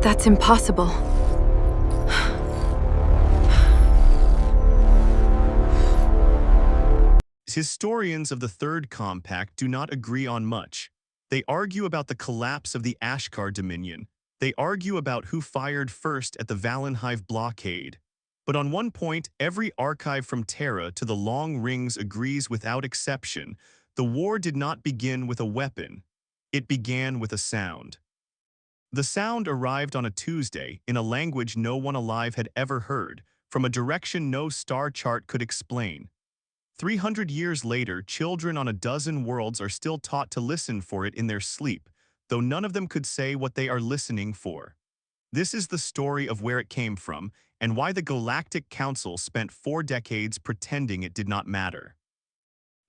That's impossible. Historians of the Third Compact do not agree on much. They argue about the collapse of the Ashkar Dominion. They argue about who fired first at the Valenhive blockade. But on one point, every archive from Terra to the Long Rings agrees without exception. The war did not begin with a weapon. It began with a sound. The sound arrived on a Tuesday in a language no one alive had ever heard, from a direction no star chart could explain. 300 years later, children on a dozen worlds are still taught to listen for it in their sleep, though none of them could say what they are listening for. This is the story of where it came from and why the Galactic Council spent 4 decades pretending it did not matter.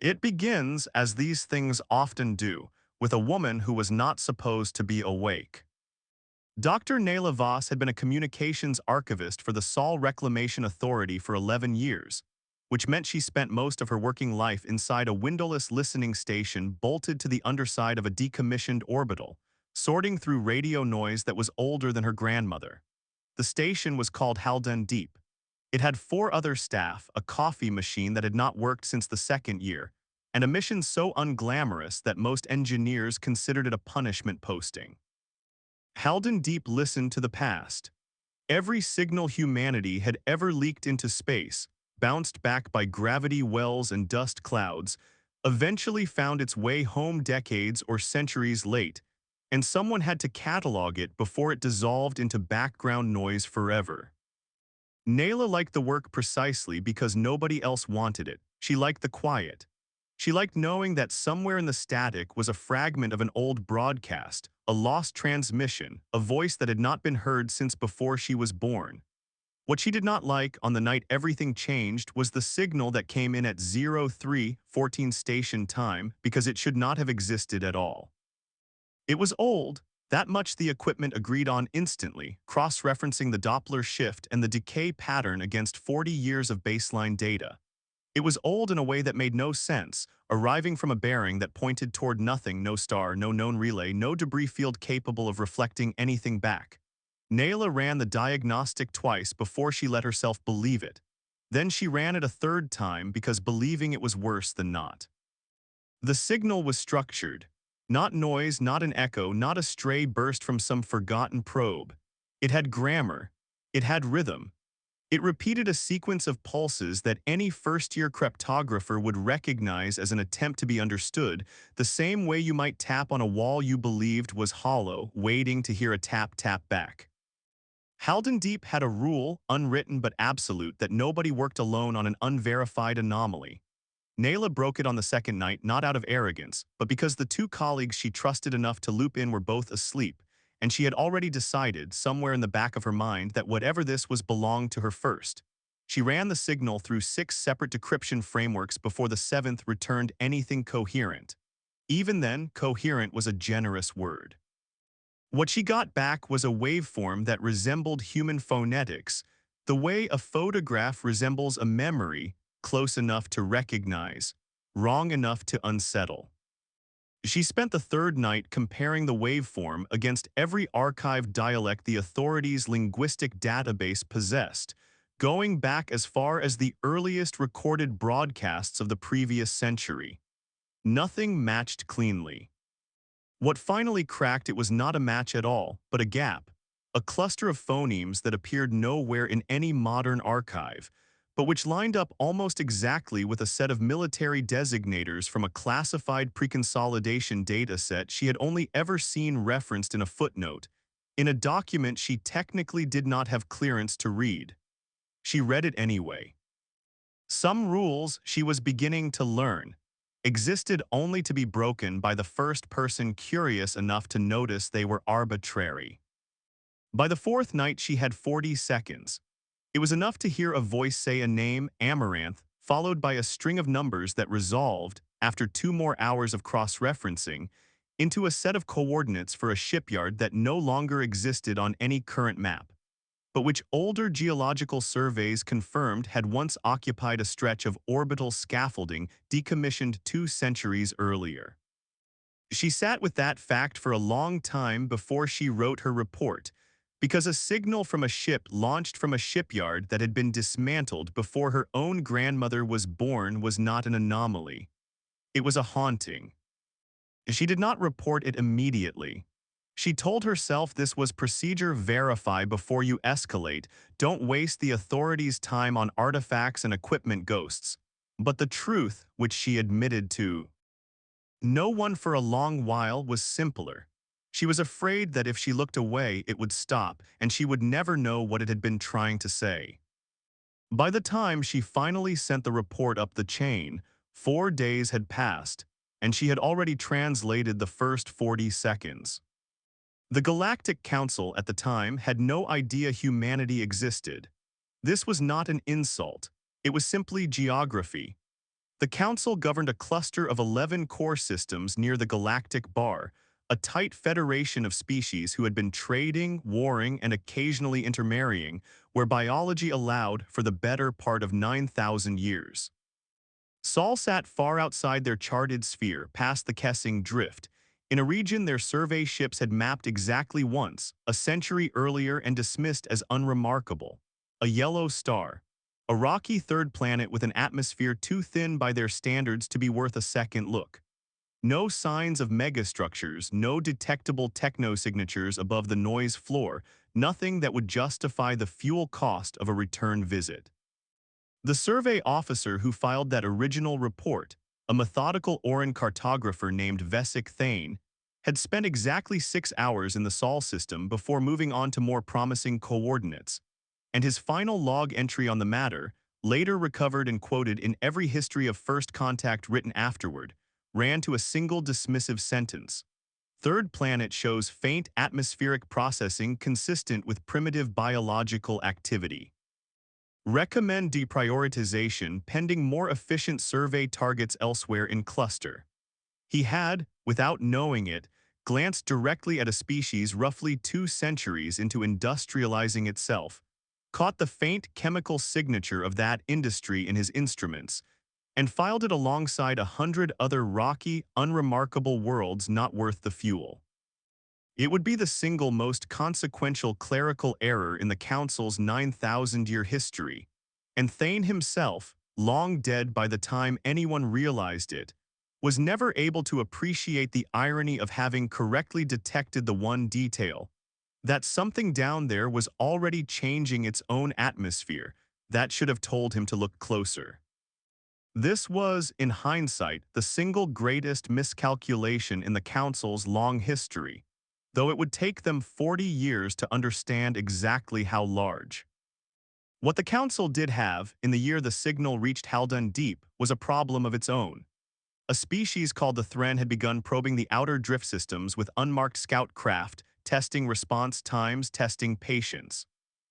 It begins, as these things often do, with a woman who was not supposed to be awake. Dr. Nayla Voss had been a communications archivist for the Sol Reclamation Authority for 11 years, which meant she spent most of her working life inside a windowless listening station bolted to the underside of a decommissioned orbital, sorting through radio noise that was older than her grandmother. The station was called Halden Deep. It had 4 other staff, a coffee machine that had not worked since the 2nd year, and a mission so unglamorous that most engineers considered it a punishment posting. Halden Deep listened to the past. Every signal humanity had ever leaked into space, bounced back by gravity wells and dust clouds, eventually found its way home decades or centuries late, and someone had to catalog it before it dissolved into background noise forever. Nayla liked the work precisely because nobody else wanted it. She liked the quiet. She liked knowing that somewhere in the static was a fragment of an old broadcast, a lost transmission, a voice that had not been heard since before she was born. What she did not like on the night everything changed was the signal that came in at 03:14 station time because it should not have existed at all. It was old, that much the equipment agreed on instantly, cross-referencing the Doppler shift and the decay pattern against 40 years of baseline data. It was old in a way that made no sense, arriving from a bearing that pointed toward nothing, no star, no known relay, no debris field capable of reflecting anything back. Nayla ran the diagnostic twice before she let herself believe it. Then she ran it a 3rd time because believing it was worse than not. The signal was structured. Not noise, not an echo, not a stray burst from some forgotten probe. It had grammar. It had rhythm. It repeated a sequence of pulses that any first-year cryptographer would recognize as an attempt to be understood, the same way you might tap on a wall you believed was hollow, waiting to hear a tap back. Halden Deep had a rule, unwritten but absolute, that nobody worked alone on an unverified anomaly. Nayla broke it on the 2nd night not out of arrogance, but because the 2 colleagues she trusted enough to loop in were both asleep, and she had already decided, somewhere in the back of her mind, that whatever this was belonged to her first. She ran the signal through 6 separate decryption frameworks before the 7th returned anything coherent. Even then, coherent was a generous word. What she got back was a waveform that resembled human phonetics, the way a photograph resembles a memory, close enough to recognize, wrong enough to unsettle. She spent the 3rd night comparing the waveform against every archived dialect the authority's linguistic database possessed, going back as far as the earliest recorded broadcasts of the previous century. Nothing matched cleanly. What finally cracked it was not a match at all, but a gap, a cluster of phonemes that appeared nowhere in any modern archive, but which lined up almost exactly with a set of military designators from a classified preconsolidation dataset she had only ever seen referenced in a footnote, in a document she technically did not have clearance to read. She read it anyway. Some rules she was beginning to learn existed only to be broken by the first person curious enough to notice they were arbitrary. By the 4th night she had 40 seconds. It was enough to hear a voice say a name, Amaranth, followed by a string of numbers that resolved, after 2 more hours of cross-referencing, into a set of coordinates for a shipyard that no longer existed on any current map, but which older geological surveys confirmed had once occupied a stretch of orbital scaffolding decommissioned 2 centuries earlier. She sat with that fact for a long time before she wrote her report, Because a signal from a ship launched from a shipyard that had been dismantled before her own grandmother was born was not an anomaly. It was a haunting. She did not report it immediately. She told herself this was procedure verify before you escalate, don't waste the authorities' time on artifacts and equipment ghosts. But the truth, which she admitted to no one for a long while, was simpler. She was afraid that if she looked away, it would stop, and she would never know what it had been trying to say. By the time she finally sent the report up the chain, 4 days had passed, and she had already translated the first 40 seconds. The Galactic Council at the time had no idea humanity existed. This was not an insult. It was simply geography. The Council governed a cluster of 11 core systems near the Galactic Bar, a tight federation of species who had been trading, warring, and occasionally intermarrying, where biology allowed for the better part of 9,000 years. Sol sat far outside their charted sphere, past the Kessing Drift, in a region their survey ships had mapped exactly once, a century earlier, and dismissed as unremarkable. A yellow star. A rocky third planet with an atmosphere too thin by their standards to be worth a second look. No signs of megastructures, no detectable techno-signatures above the noise floor, nothing that would justify the fuel cost of a return visit. The survey officer who filed that original report, a methodical Oran cartographer named Vesic Thane, had spent exactly 6 hours in the Sol system before moving on to more promising coordinates, and his final log entry on the matter, later recovered and quoted in every history of first contact written afterward, ran to a single dismissive sentence. Third planet shows faint atmospheric processing consistent with primitive biological activity. Recommend deprioritization pending more efficient survey targets elsewhere in cluster. He had, without knowing it, glanced directly at a species roughly 2 centuries into industrializing itself, caught the faint chemical signature of that industry in his instruments, and filed it alongside 100 other rocky, unremarkable worlds not worth the fuel. It would be the single most consequential clerical error in the Council's 9,000-year history, and Thane himself, long dead by the time anyone realized it, was never able to appreciate the irony of having correctly detected the one detail, that something down there was already changing its own atmosphere. That should have told him to look closer. This was, in hindsight, the single greatest miscalculation in the Council's long history, though it would take them 40 years to understand exactly how large. What the Council did have, in the year the signal reached Haldun Deep, was a problem of its own. A species called the Thren had begun probing the outer drift systems with unmarked scout craft, testing response times, testing patience.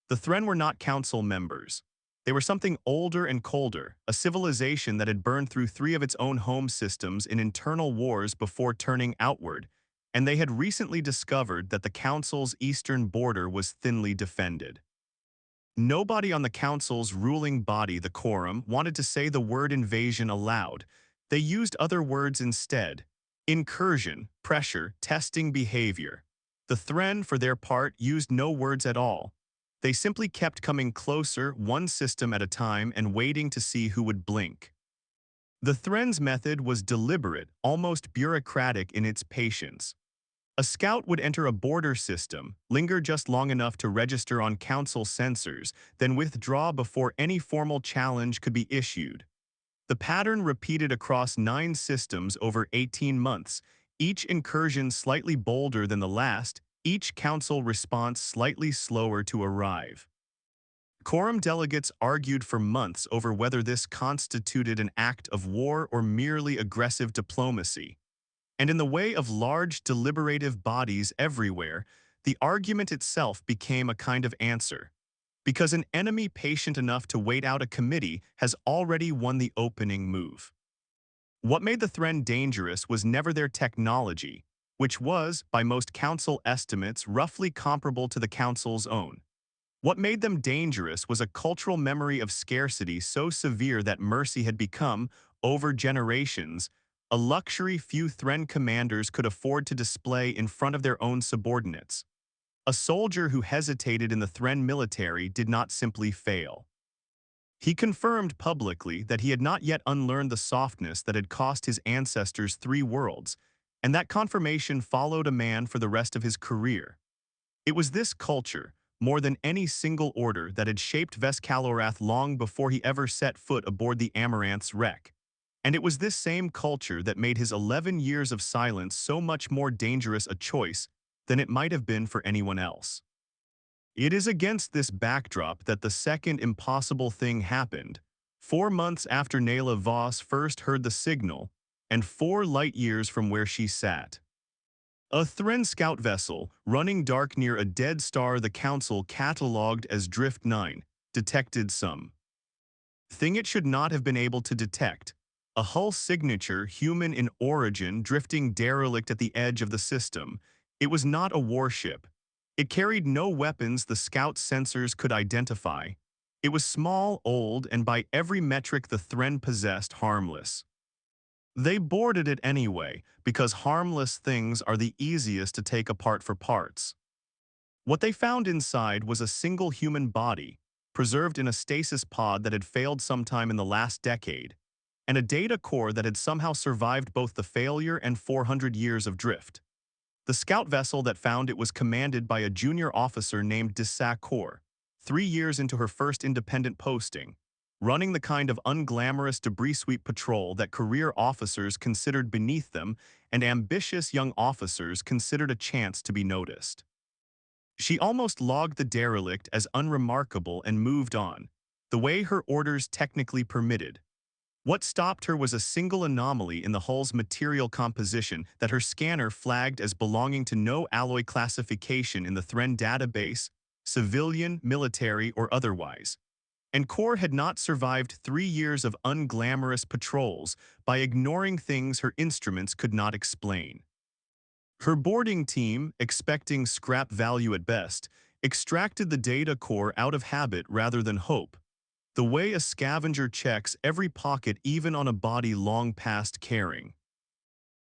The Thren were not Council members. They were something older and colder, a civilization that had burned through 3 of its own home systems in internal wars before turning outward, and they had recently discovered that the Council's eastern border was thinly defended. Nobody on the Council's ruling body, the Quorum, wanted to say the word invasion aloud. They used other words instead: incursion, pressure, testing behavior. The Thren, for their part, used no words at all. They simply kept coming closer, one system at a time, and waiting to see who would blink. The Thren's method was deliberate, almost bureaucratic in its patience. A scout would enter a border system, linger just long enough to register on Council sensors, then withdraw before any formal challenge could be issued. The pattern repeated across 9 systems over 18 months, each incursion slightly bolder than the last, each Council response slightly slower to arrive. Quorum delegates argued for months over whether this constituted an act of war or merely aggressive diplomacy. And in the way of large deliberative bodies everywhere, the argument itself became a kind of answer, because an enemy patient enough to wait out a committee has already won the opening move. What made the Thren dangerous was never their technology, which was, by most Council estimates, roughly comparable to the Council's own. What made them dangerous was a cultural memory of scarcity so severe that mercy had become, over generations, a luxury few Thren commanders could afford to display in front of their own subordinates. A soldier who hesitated in the Thren military did not simply fail. He confirmed publicly that he had not yet unlearned the softness that had cost his ancestors 3 worlds, and that confirmation followed a man for the rest of his career. It was this culture, more than any single order, that had shaped Vescalorath long before he ever set foot aboard the Amaranth's wreck. And it was this same culture that made his 11 years of silence so much more dangerous a choice than it might have been for anyone else. It is against this backdrop that the second impossible thing happened, 4 months after Nayla Voss first heard the signal, and 4 light-years from where she sat. A Thren scout vessel, running dark near a dead star the Council catalogued as Drift 9, detected some thing it should not have been able to detect. A hull signature, human in origin, drifting derelict at the edge of the system. It was not a warship. It carried no weapons the scout's sensors could identify. It was small, old, and by every metric the Thren possessed, harmless. They boarded it anyway, because harmless things are the easiest to take apart for parts. What they found inside was a single human body, preserved in a stasis pod that had failed sometime in the last decade, and a data core that had somehow survived both the failure and 400 years of drift. The scout vessel that found it was commanded by a junior officer named Kaur, 3 years into her first independent posting, running the kind of unglamorous debris sweep patrol that career officers considered beneath them and ambitious young officers considered a chance to be noticed. She almost logged the derelict as unremarkable and moved on, the way her orders technically permitted. What stopped her was a single anomaly in the hull's material composition that her scanner flagged as belonging to no alloy classification in the Thren database, civilian, military, or otherwise. And Kaur had not survived 3 years of unglamorous patrols by ignoring things her instruments could not explain. Her boarding team, expecting scrap value at best, extracted the data core out of habit rather than hope, the way a scavenger checks every pocket even on a body long past caring.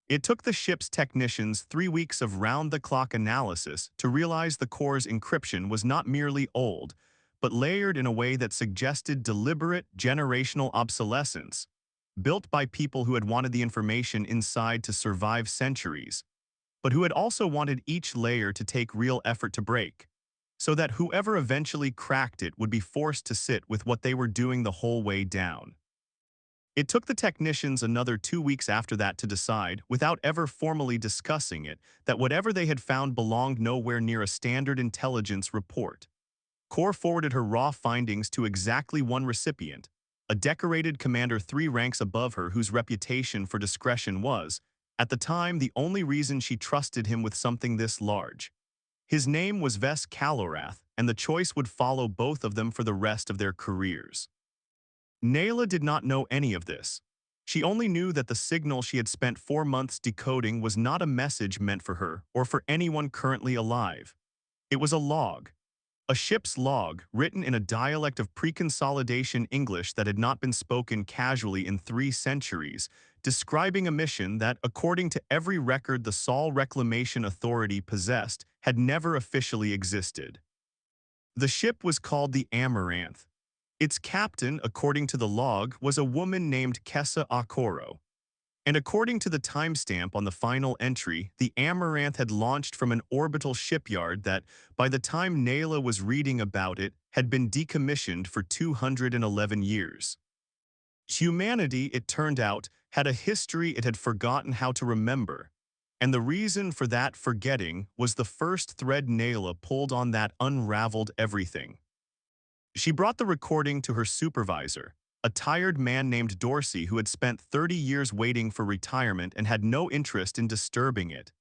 It took the ship's technicians 3 weeks of round-the-clock analysis to realize the core's encryption was not merely old, but layered in a way that suggested deliberate generational obsolescence, built by people who had wanted the information inside to survive centuries, but who had also wanted each layer to take real effort to break, so that whoever eventually cracked it would be forced to sit with what they were doing the whole way down. It took the technicians another 2 weeks after that to decide, without ever formally discussing it, that whatever they had found belonged nowhere near a standard intelligence report. Kaur forwarded her raw findings to exactly one recipient, a decorated commander 3 ranks above her whose reputation for discretion was, at the time, the only reason she trusted him with something this large. His name was Vescalorath, and the choice would follow both of them for the rest of their careers. Nayla did not know any of this. She only knew that the signal she had spent 4 months decoding was not a message meant for her or for anyone currently alive. It was a log. A ship's log, written in a dialect of pre-consolidation English that had not been spoken casually in 3 centuries, describing a mission that, according to every record the Sol Reclamation Authority possessed, had never officially existed. The ship was called the Amaranth. Its captain, according to the log, was a woman named Kessa Akoro. And according to the timestamp on the final entry, the Amaranth had launched from an orbital shipyard that, by the time Nayla was reading about it, had been decommissioned for 211 years. Humanity, it turned out, had a history it had forgotten how to remember, and the reason for that forgetting was the first thread Nayla pulled on that unraveled everything. She brought the recording to her supervisor, a tired man named Dorsey who had spent 30 years waiting for retirement and had no interest in disturbing it.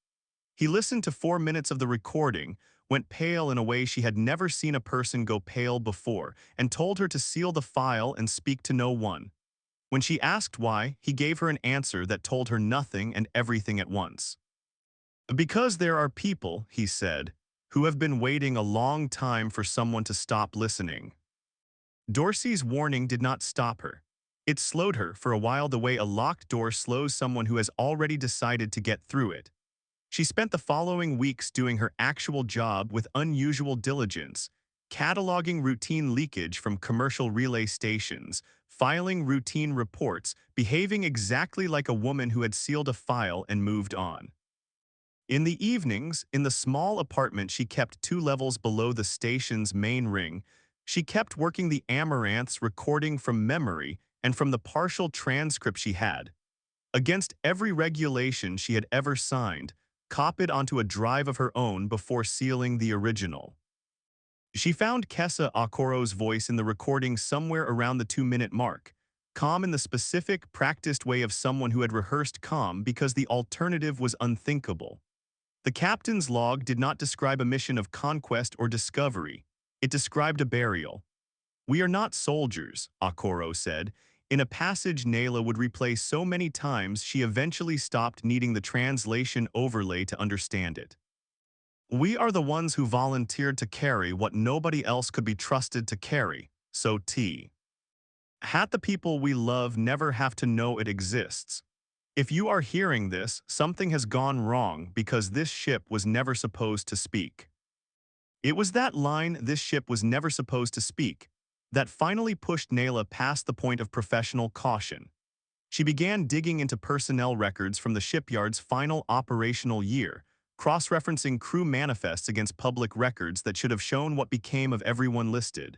He listened to 4 minutes of the recording, went pale in a way she had never seen a person go pale before, and told her to seal the file and speak to no one. When she asked why, he gave her an answer that told her nothing and everything at once. Because there are people, he said, who have been waiting a long time for someone to stop listening. Dorsey's warning did not stop her. It slowed her for a while the way a locked door slows someone who has already decided to get through it. She spent the following weeks doing her actual job with unusual diligence, cataloging routine leakage from commercial relay stations, filing routine reports, behaving exactly like a woman who had sealed a file and moved on. In the evenings, in the small apartment she kept 2 levels below the station's main ring, she kept working the Amaranth's recording from memory and from the partial transcript she had, against every regulation she had ever signed, copied onto a drive of her own before sealing the original. She found Kessa Okoro's voice in the recording somewhere around the 2-minute mark, calm in the specific, practiced way of someone who had rehearsed calm because the alternative was unthinkable. The captain's log did not describe a mission of conquest or discovery. It described a burial. "We are not soldiers," Okoro said, in a passage Nayla would replay so many times she eventually stopped needing the translation overlay to understand it. "We are the ones who volunteered to carry what nobody else could be trusted to carry, so had the people we love never have to know it exists. If you are hearing this, something has gone wrong because this ship was never supposed to speak." It was that line, "this ship was never supposed to speak," that finally pushed Nayla past the point of professional caution. She began digging into personnel records from the shipyard's final operational year, cross-referencing crew manifests against public records that should have shown what became of everyone listed.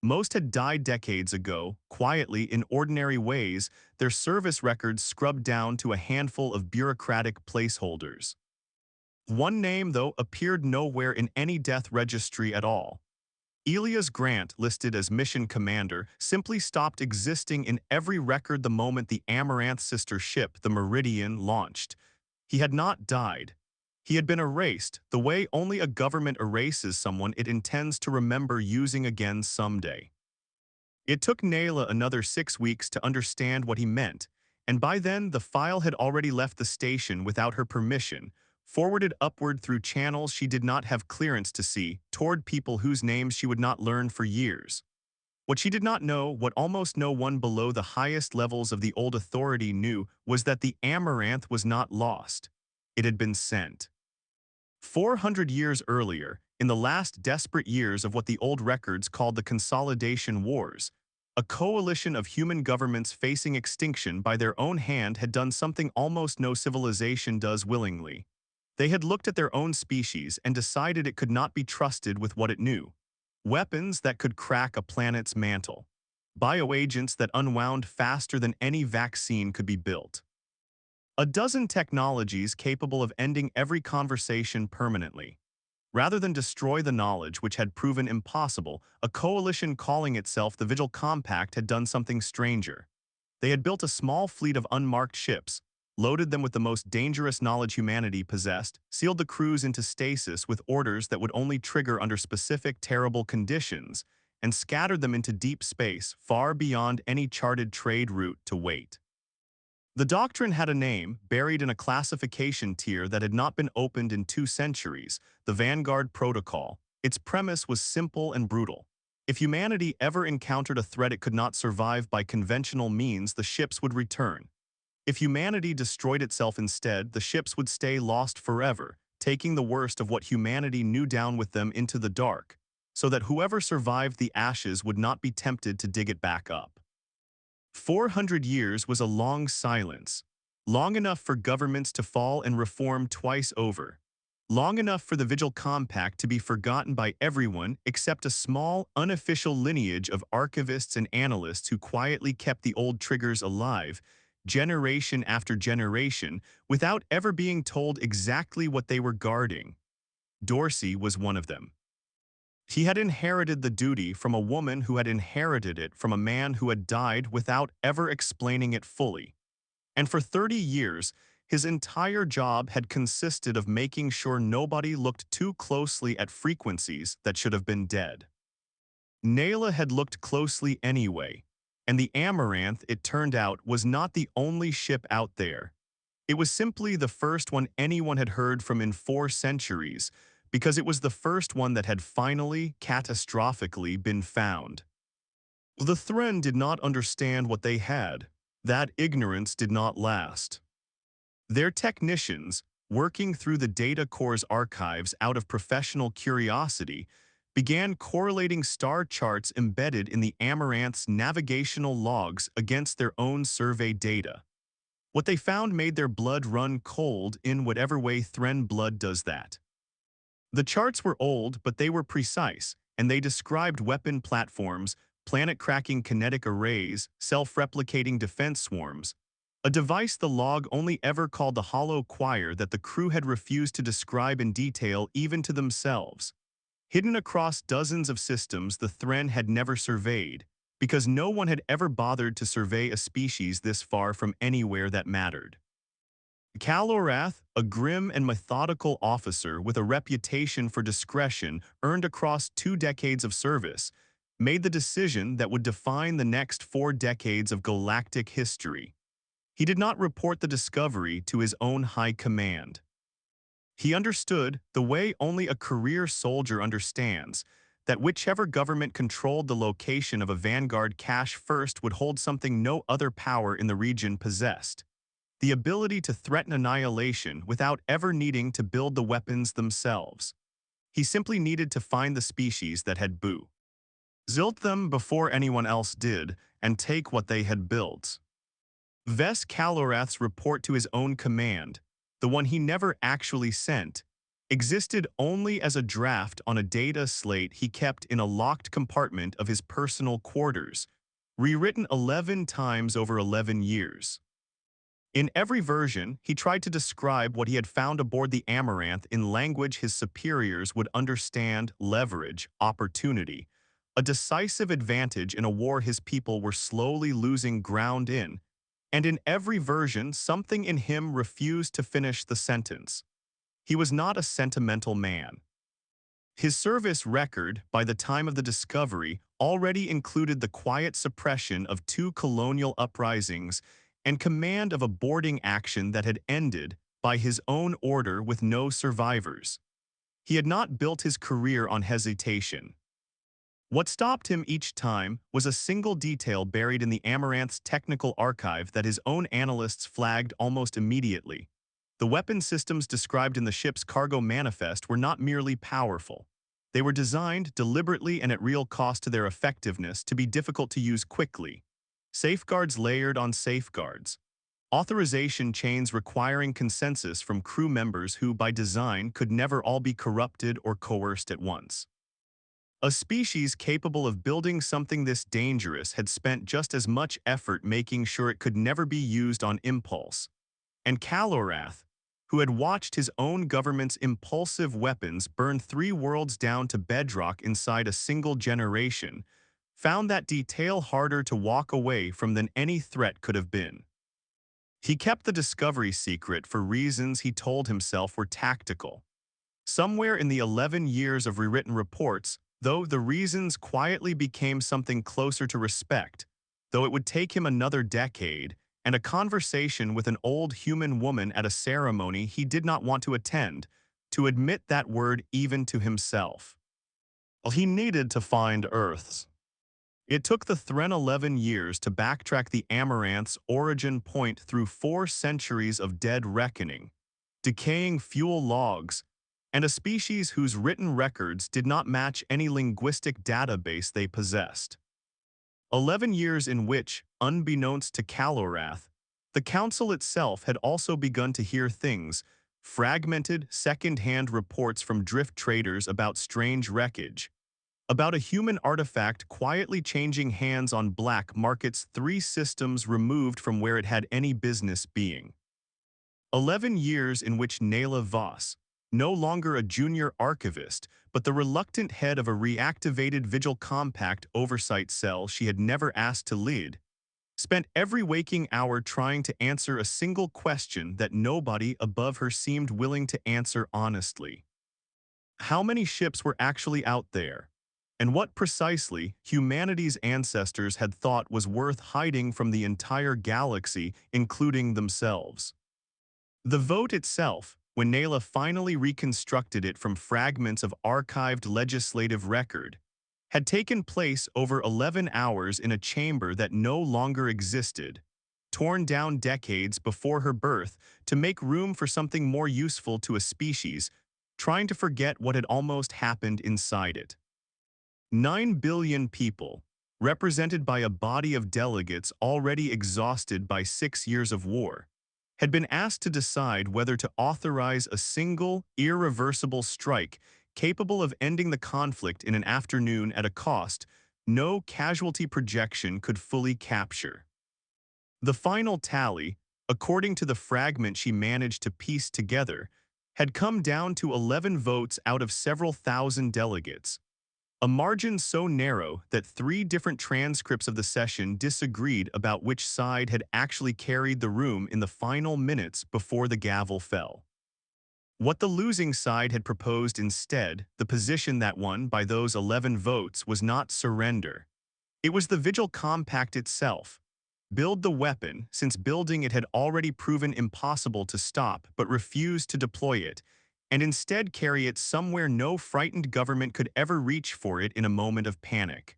Most had died decades ago, quietly in ordinary ways, their service records scrubbed down to a handful of bureaucratic placeholders. One name, though, appeared nowhere in any death registry at all. Elias Grant, listed as mission commander, simply stopped existing in every record the moment the Amaranth sister ship, the Meridian, launched. He had not died. He had been erased, the way only a government erases someone it intends to remember using again someday. It took Nayla another 6 weeks to understand what he meant, and by then the file had already left the station without her permission, forwarded upward through channels she did not have clearance to see, toward people whose names she would not learn for years. What she did not know, what almost no one below the highest levels of the old authority knew, was that the Amaranth was not lost. It had been sent. 400 years earlier, in the last desperate years of what the old records called the Consolidation Wars, a coalition of human governments facing extinction by their own hand had done something almost no civilization does willingly. They had looked at their own species and decided it could not be trusted with what it knew. Weapons that could crack a planet's mantle. Bioagents that unwound faster than any vaccine could be built. A dozen technologies capable of ending every conversation permanently. Rather than destroy the knowledge which had proven impossible, a coalition calling itself the Vigil Compact had done something stranger. They had built a small fleet of unmarked ships, loaded them with the most dangerous knowledge humanity possessed, sealed the crews into stasis with orders that would only trigger under specific terrible conditions, and scattered them into deep space far beyond any charted trade route to wait. The doctrine had a name, buried in a classification tier that had not been opened in 2 centuries, the Vanguard Protocol. Its premise was simple and brutal. If humanity ever encountered a threat it could not survive by conventional means, the ships would return. If humanity destroyed itself instead, the ships would stay lost forever, taking the worst of what humanity knew down with them into the dark, so that whoever survived the ashes would not be tempted to dig it back up. 400 years was a long silence, long enough for governments to fall and reform twice over, long enough for the Vigil Compact to be forgotten by everyone except a small, unofficial lineage of archivists and analysts who quietly kept the old triggers alive, generation after generation, without ever being told exactly what they were guarding. Dorsey was one of them. He had inherited the duty from a woman who had inherited it from a man who had died without ever explaining it fully. And for 30 years, his entire job had consisted of making sure nobody looked too closely at frequencies that should have been dead. Nayla had looked closely anyway, and the Amaranth, it turned out, was not the only ship out there. It was simply the first one anyone had heard from in 4 centuries, because it was the first one that had finally, catastrophically, been found. The Thren did not understand what they had. That ignorance did not last. Their technicians, working through the data core's archives out of professional curiosity, began correlating star charts embedded in the Amaranth's navigational logs against their own survey data. What they found made their blood run cold in whatever way Thren blood does that. The charts were old, but they were precise, and they described weapon platforms, planet-cracking kinetic arrays, self-replicating defense swarms, a device the log only ever called the hollow choir that the crew had refused to describe in detail even to themselves. Hidden across dozens of systems the Thren had never surveyed, because no one had ever bothered to survey a species this far from anywhere that mattered. Calorath, a grim and methodical officer with a reputation for discretion earned across 2 decades of service, made the decision that would define the next 4 decades of galactic history. He did not report the discovery to his own high command. He understood, the way only a career soldier understands, that whichever government controlled the location of a Vanguard cache first would hold something no other power in the region possessed: the ability to threaten annihilation without ever needing to build the weapons themselves. He simply needed to find the species that had zilt them before anyone else did, and take what they had built. Ves Calorath's report to his own command, the one he never actually sent, existed only as a draft on a data slate he kept in a locked compartment of his personal quarters, rewritten 11 times over 11 years. In every version, he tried to describe what he had found aboard the Amaranth in language his superiors would understand: leverage, opportunity, a decisive advantage in a war his people were slowly losing ground in, and in every version something in him refused to finish the sentence. He was not a sentimental man. His service record, by the time of the discovery, already included the quiet suppression of 2 colonial uprisings and command of a boarding action that had ended, by his own order, with no survivors. He had not built his career on hesitation. What stopped him each time was a single detail buried in the Amaranth's technical archive that his own analysts flagged almost immediately. The weapon systems described in the ship's cargo manifest were not merely powerful. They were designed deliberately and at real cost to their effectiveness to be difficult to use quickly. Safeguards layered on safeguards. Authorization chains requiring consensus from crew members who, by design, could never all be corrupted or coerced at once. A species capable of building something this dangerous had spent just as much effort making sure it could never be used on impulse. And Calorath, who had watched his own government's impulsive weapons burn 3 worlds down to bedrock inside a single generation, found that detail harder to walk away from than any threat could have been. He kept the discovery secret for reasons he told himself were tactical. Somewhere in the 11 years of rewritten reports, though, the reasons quietly became something closer to respect, though it would take him another decade, and a conversation with an old human woman at a ceremony he did not want to attend, to admit that word even to himself. Well, he needed to find Earths. It took the Thren 11 years to backtrack the Amaranth's origin point through 4 centuries of dead reckoning, decaying fuel logs, and a species whose written records did not match any linguistic database they possessed. 11 years in which, unbeknownst to Calorath, the Council itself had also begun to hear things: fragmented, second-hand reports from drift traders about strange wreckage, about a human artifact quietly changing hands on black markets 3 systems removed from where it had any business being. 11 years in which Nayla Voss, no longer a junior archivist, but the reluctant head of a reactivated Vigil Compact oversight cell she had never asked to lead, spent every waking hour trying to answer a single question that nobody above her seemed willing to answer honestly. How many ships were actually out there? And what precisely humanity's ancestors had thought was worth hiding from the entire galaxy, including themselves? The vote itself, when Nayla finally reconstructed it from fragments of archived legislative record, had taken place over 11 hours in a chamber that no longer existed, torn down decades before her birth to make room for something more useful to a species, trying to forget what had almost happened inside it. 9 billion people, represented by a body of delegates already exhausted by 6 years of war, had been asked to decide whether to authorize a single, irreversible strike capable of ending the conflict in an afternoon at a cost no casualty projection could fully capture. The final tally, according to the fragment she managed to piece together, had come down to 11 votes out of several thousand delegates, a margin so narrow that 3 different transcripts of the session disagreed about which side had actually carried the room in the final minutes before the gavel fell. What the losing side had proposed instead, the position that won by those 11 votes, was not surrender. It was the Vigil Compact itself. Build the weapon, since building it had already proven impossible to stop but refused to deploy it, and instead carry it somewhere no frightened government could ever reach for it in a moment of panic.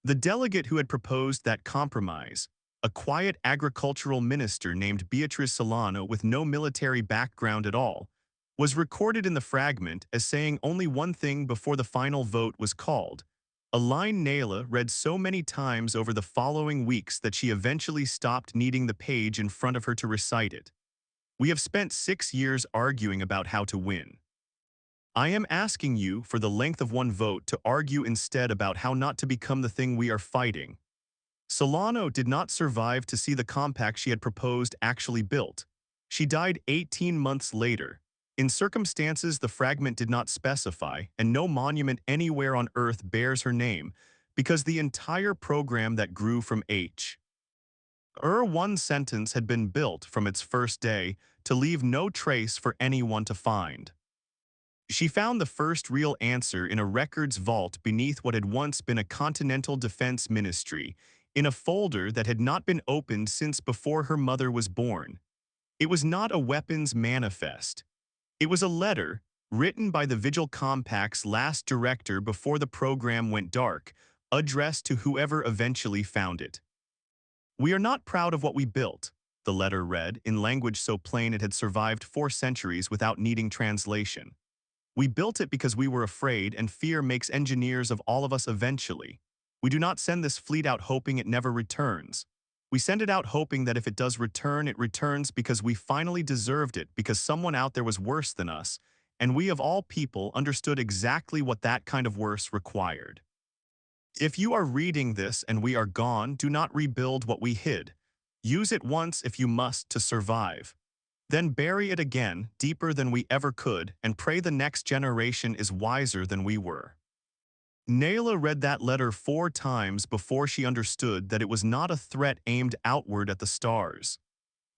The delegate who had proposed that compromise, a quiet agricultural minister named Beatrice Solano with no military background at all, was recorded in the fragment as saying only one thing before the final vote was called, a line Nayla read so many times over the following weeks that she eventually stopped needing the page in front of her to recite it. We have spent 6 years arguing about how to win. I am asking you, for the length of one vote, to argue instead about how not to become the thing we are fighting. Solano did not survive to see the compact she had proposed actually built. She died 18 months later, in circumstances the fragment did not specify, and no monument anywhere on Earth bears her name, because the entire program that grew from one sentence had been built from its first day to leave no trace for anyone to find. She found the first real answer in a records vault beneath what had once been a Continental Defense Ministry, in a folder that had not been opened since before her mother was born. It was not a weapons manifest. It was a letter, written by the Vigil Compact's last director before the program went dark, addressed to whoever eventually found it. We are not proud of what we built, the letter read, in language so plain it had survived 4 centuries without needing translation. We built it because we were afraid, and fear makes engineers of all of us eventually. We do not send this fleet out hoping it never returns. We send it out hoping that if it does return, it returns because we finally deserved it, because someone out there was worse than us, and we of all people understood exactly what that kind of worse required. If you are reading this and we are gone, do not rebuild what we hid. Use it once if you must to survive. Then bury it again, deeper than we ever could, and pray the next generation is wiser than we were. Nayla read that letter 4 times before she understood that it was not a threat aimed outward at the stars.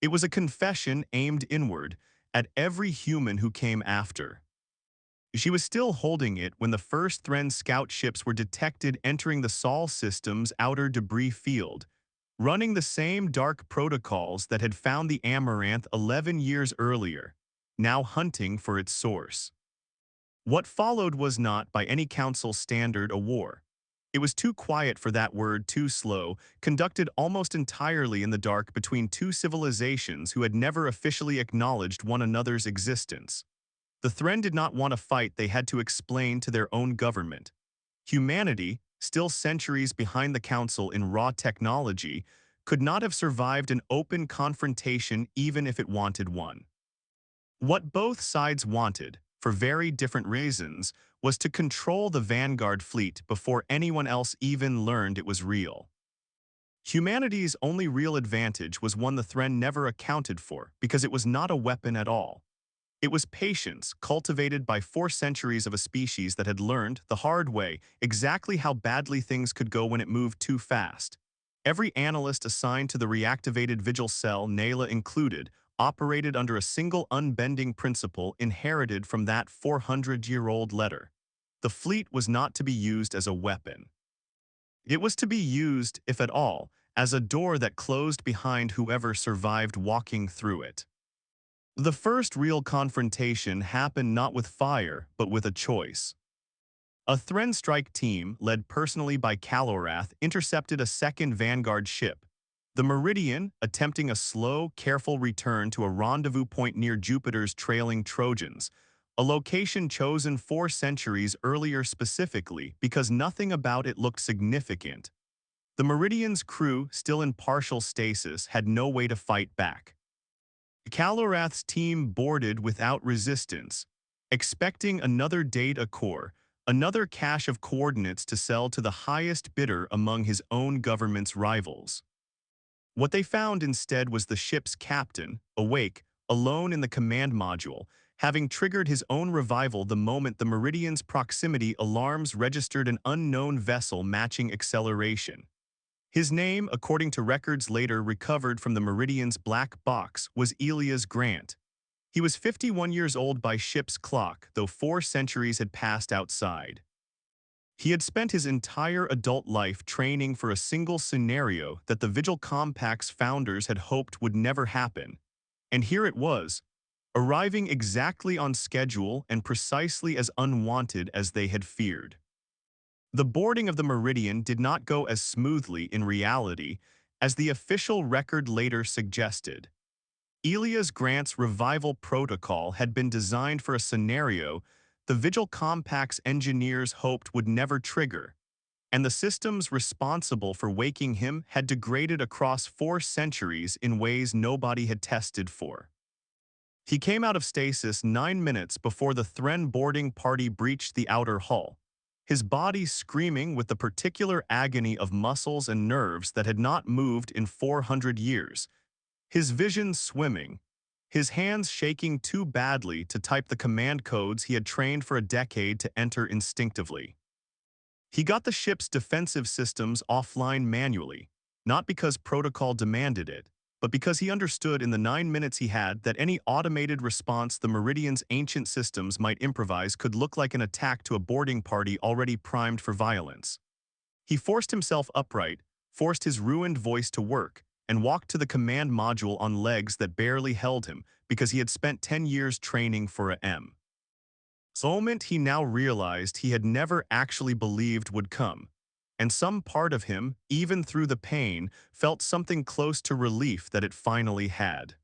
It was a confession aimed inward, at every human who came after. She was still holding it when the first Thren scout ships were detected entering the Sol system's outer debris field, running the same dark protocols that had found the Amaranth 11 years earlier, now hunting for its source. What followed was not, by any council standard, a war. It was too quiet for that word, too slow, conducted almost entirely in the dark between 2 civilizations who had never officially acknowledged one another's existence. The Thren did not want a fight they had to explain to their own government. Humanity, still centuries behind the council in raw technology, could not have survived an open confrontation even if it wanted one. What both sides wanted, for very different reasons, was to control the Vanguard fleet before anyone else even learned it was real. Humanity's only real advantage was one the Thren never accounted for, because it was not a weapon at all. It was patience, cultivated by 4 centuries of a species that had learned, the hard way, exactly how badly things could go when it moved too fast. Every analyst assigned to the reactivated Vigil cell, Nayla included, operated under a single unbending principle inherited from that 400-year-old letter. The fleet was not to be used as a weapon. It was to be used, if at all, as a door that closed behind whoever survived walking through it. The first real confrontation happened not with fire, but with a choice. A Thren strike team, led personally by Calorath, intercepted a second Vanguard ship, The Meridian, attempting a slow, careful return to a rendezvous point near Jupiter's trailing Trojans, a location chosen 4 centuries earlier specifically because nothing about it looked significant. The Meridian's crew, still in partial stasis, had no way to fight back. Calorath's team boarded without resistance, expecting another data core, another cache of coordinates to sell to the highest bidder among his own government's rivals. What they found instead was the ship's captain, awake, alone in the command module, having triggered his own revival the moment the Meridian's proximity alarms registered an unknown vessel matching acceleration. His name, according to records later recovered from the Meridian's black box, was Elias Grant. He was 51 years old by ship's clock, though 4 centuries had passed outside. He had spent his entire adult life training for a single scenario that the Vigil Compact's founders had hoped would never happen. And here it was, arriving exactly on schedule and precisely as unwanted as they had feared. The boarding of the Meridian did not go as smoothly in reality as the official record later suggested. Elias Grant's revival protocol had been designed for a scenario the Vigil Compact's engineers hoped would never trigger, and the systems responsible for waking him had degraded across 4 centuries in ways nobody had tested for. He came out of stasis 9 minutes before the Thren boarding party breached the outer hull, his body screaming with the particular agony of muscles and nerves that had not moved in 400 years, his vision swimming, his hands shaking too badly to type the command codes he had trained for a decade to enter instinctively. He got the ship's defensive systems offline manually, not because protocol demanded it, but because he understood in the 9 minutes he had that any automated response the Meridian's ancient systems might improvise could look like an attack to a boarding party already primed for violence. He forced himself upright, forced his ruined voice to work, and walked to the command module on legs that barely held him because he had spent 10 years training for a M. The moment he now realized he had never actually believed would come, and some part of him, even through the pain, felt something close to relief that it finally had.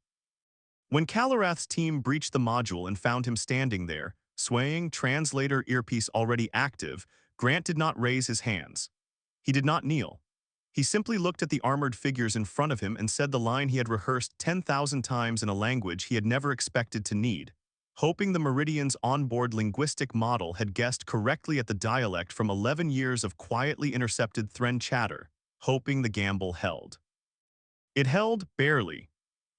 When Calorath's team breached the module and found him standing there, swaying, translator earpiece already active, Grant did not raise his hands. He did not kneel. He simply looked at the armored figures in front of him and said the line he had rehearsed 10,000 times in a language he had never expected to need, hoping the Meridian's onboard linguistic model had guessed correctly at the dialect from 11 years of quietly intercepted Thren chatter, hoping the gamble held. It held barely.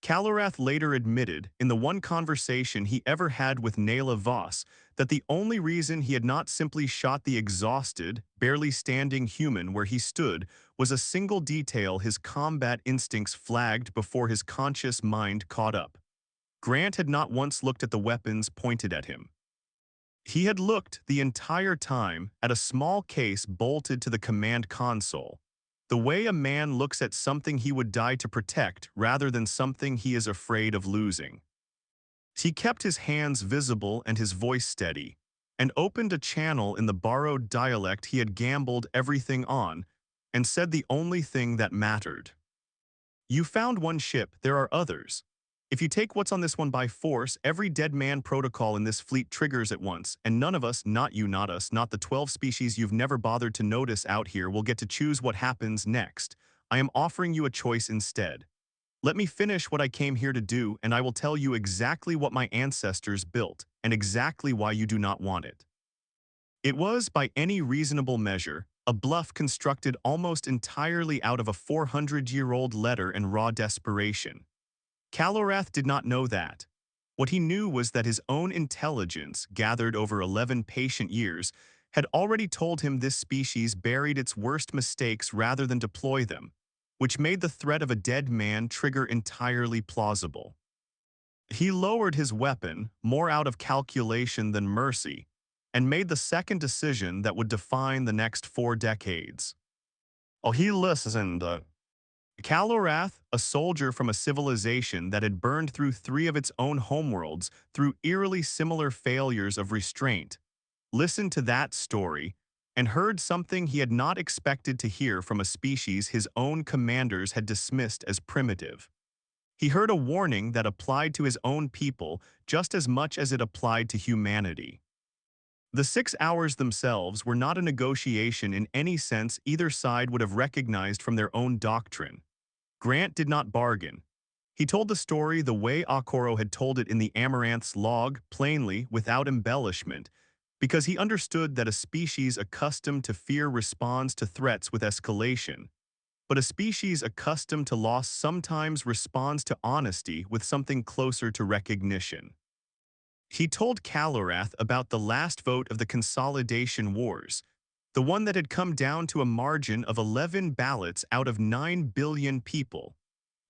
Calorath later admitted, in the one conversation he ever had with Nayla Voss, that the only reason he had not simply shot the exhausted, barely standing human where he stood was a single detail his combat instincts flagged before his conscious mind caught up. Grant had not once looked at the weapons pointed at him. He had looked the entire time at a small case bolted to the command console, the way a man looks at something he would die to protect rather than something he is afraid of losing. He kept his hands visible and his voice steady, and opened a channel in the borrowed dialect he had gambled everything on, and said the only thing that mattered. You found one ship, there are others. If you take what's on this one by force, every dead man protocol in this fleet triggers at once, and none of us, not you, not us, not the 12 species you've never bothered to notice out here will get to choose what happens next. I am offering you a choice instead. Let me finish what I came here to do, and I will tell you exactly what my ancestors built, and exactly why you do not want it. It was, by any reasonable measure, a bluff constructed almost entirely out of a 400-year-old letter and raw desperation. Calorath did not know that. What he knew was that his own intelligence, gathered over 11 patient years, had already told him this species buried its worst mistakes rather than deploy them, which made the threat of a dead man trigger entirely plausible. He lowered his weapon, more out of calculation than mercy, and made the second decision that would define the next 4 decades. Oh, he listened. Calorath, a soldier from a civilization that had burned through 3 of its own homeworlds through eerily similar failures of restraint, listened to that story, and heard something he had not expected to hear from a species his own commanders had dismissed as primitive. He heard a warning that applied to his own people just as much as it applied to humanity. The 6 hours themselves were not a negotiation in any sense either side would have recognized from their own doctrine. Grant did not bargain. He told the story the way Akoro had told it in the Amaranth's log, plainly, without embellishment, because he understood that a species accustomed to fear responds to threats with escalation, but a species accustomed to loss sometimes responds to honesty with something closer to recognition. He told Calorath about the last vote of the Consolidation Wars, the one that had come down to a margin of 11 ballots out of 9 billion people,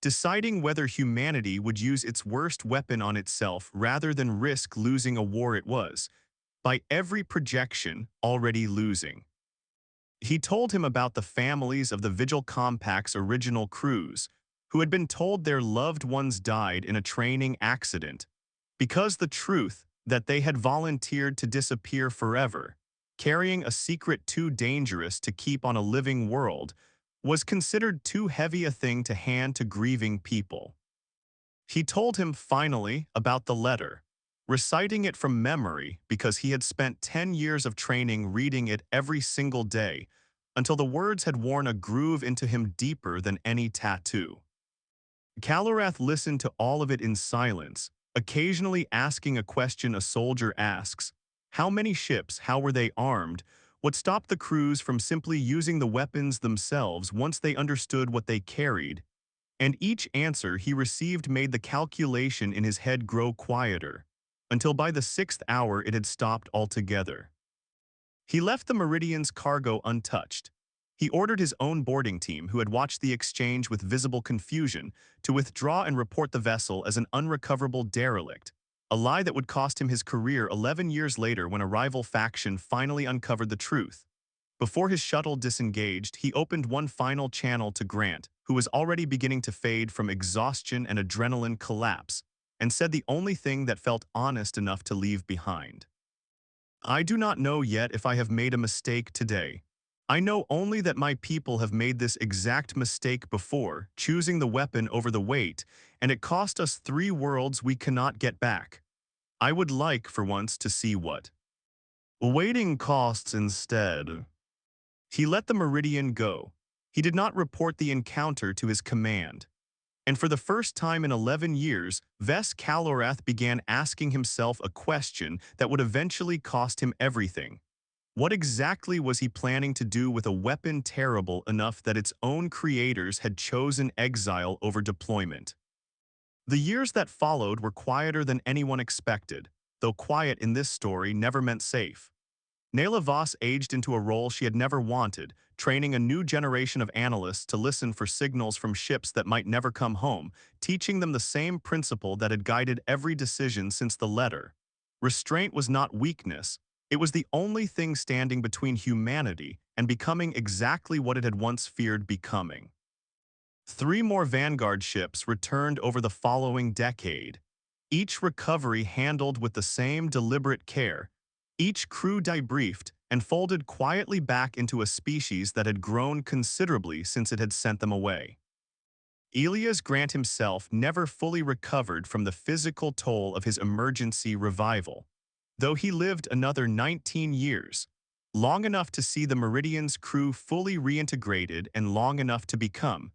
deciding whether humanity would use its worst weapon on itself rather than risk losing a war it was, by every projection, already losing. He told him about the families of the Vigil Compact's original crews, who had been told their loved ones died in a training accident, because the truth that they had volunteered to disappear forever, carrying a secret too dangerous to keep on a living world, was considered too heavy a thing to hand to grieving people. He told him finally about the letter, reciting it from memory because he had spent 10 years of training reading it every single day until the words had worn a groove into him deeper than any tattoo. Calorath listened to all of it in silence, occasionally asking a question a soldier asks: how many ships, how were they armed, what stopped the crews from simply using the weapons themselves once they understood what they carried, and each answer he received made the calculation in his head grow quieter, until by the 6th hour it had stopped altogether. He left the Meridian's cargo untouched. He ordered his own boarding team, who had watched the exchange with visible confusion, to withdraw and report the vessel as an unrecoverable derelict, a lie that would cost him his career 11 years later when a rival faction finally uncovered the truth. Before his shuttle disengaged, he opened one final channel to Grant, who was already beginning to fade from exhaustion and adrenaline collapse, and said the only thing that felt honest enough to leave behind. I do not know yet if I have made a mistake today. I know only that my people have made this exact mistake before, choosing the weapon over the weight, and it cost us 3 worlds we cannot get back. I would like, for once, to see what waiting costs instead. He let the Meridian go. He did not report the encounter to his command. And for the first time in 11 years, Ves Calorath began asking himself a question that would eventually cost him everything. What exactly was he planning to do with a weapon terrible enough that its own creators had chosen exile over deployment? The years that followed were quieter than anyone expected, though quiet in this story never meant safe. Nayla Voss aged into a role she had never wanted, training a new generation of analysts to listen for signals from ships that might never come home, teaching them the same principle that had guided every decision since the letter. Restraint was not weakness. It was the only thing standing between humanity and becoming exactly what it had once feared becoming. 3 more Vanguard ships returned over the following decade, each recovery handled with the same deliberate care, each crew debriefed and folded quietly back into a species that had grown considerably since it had sent them away. Elias Grant himself never fully recovered from the physical toll of his emergency revival, though he lived another 19 years, long enough to see the Meridian's crew fully reintegrated and long enough to become,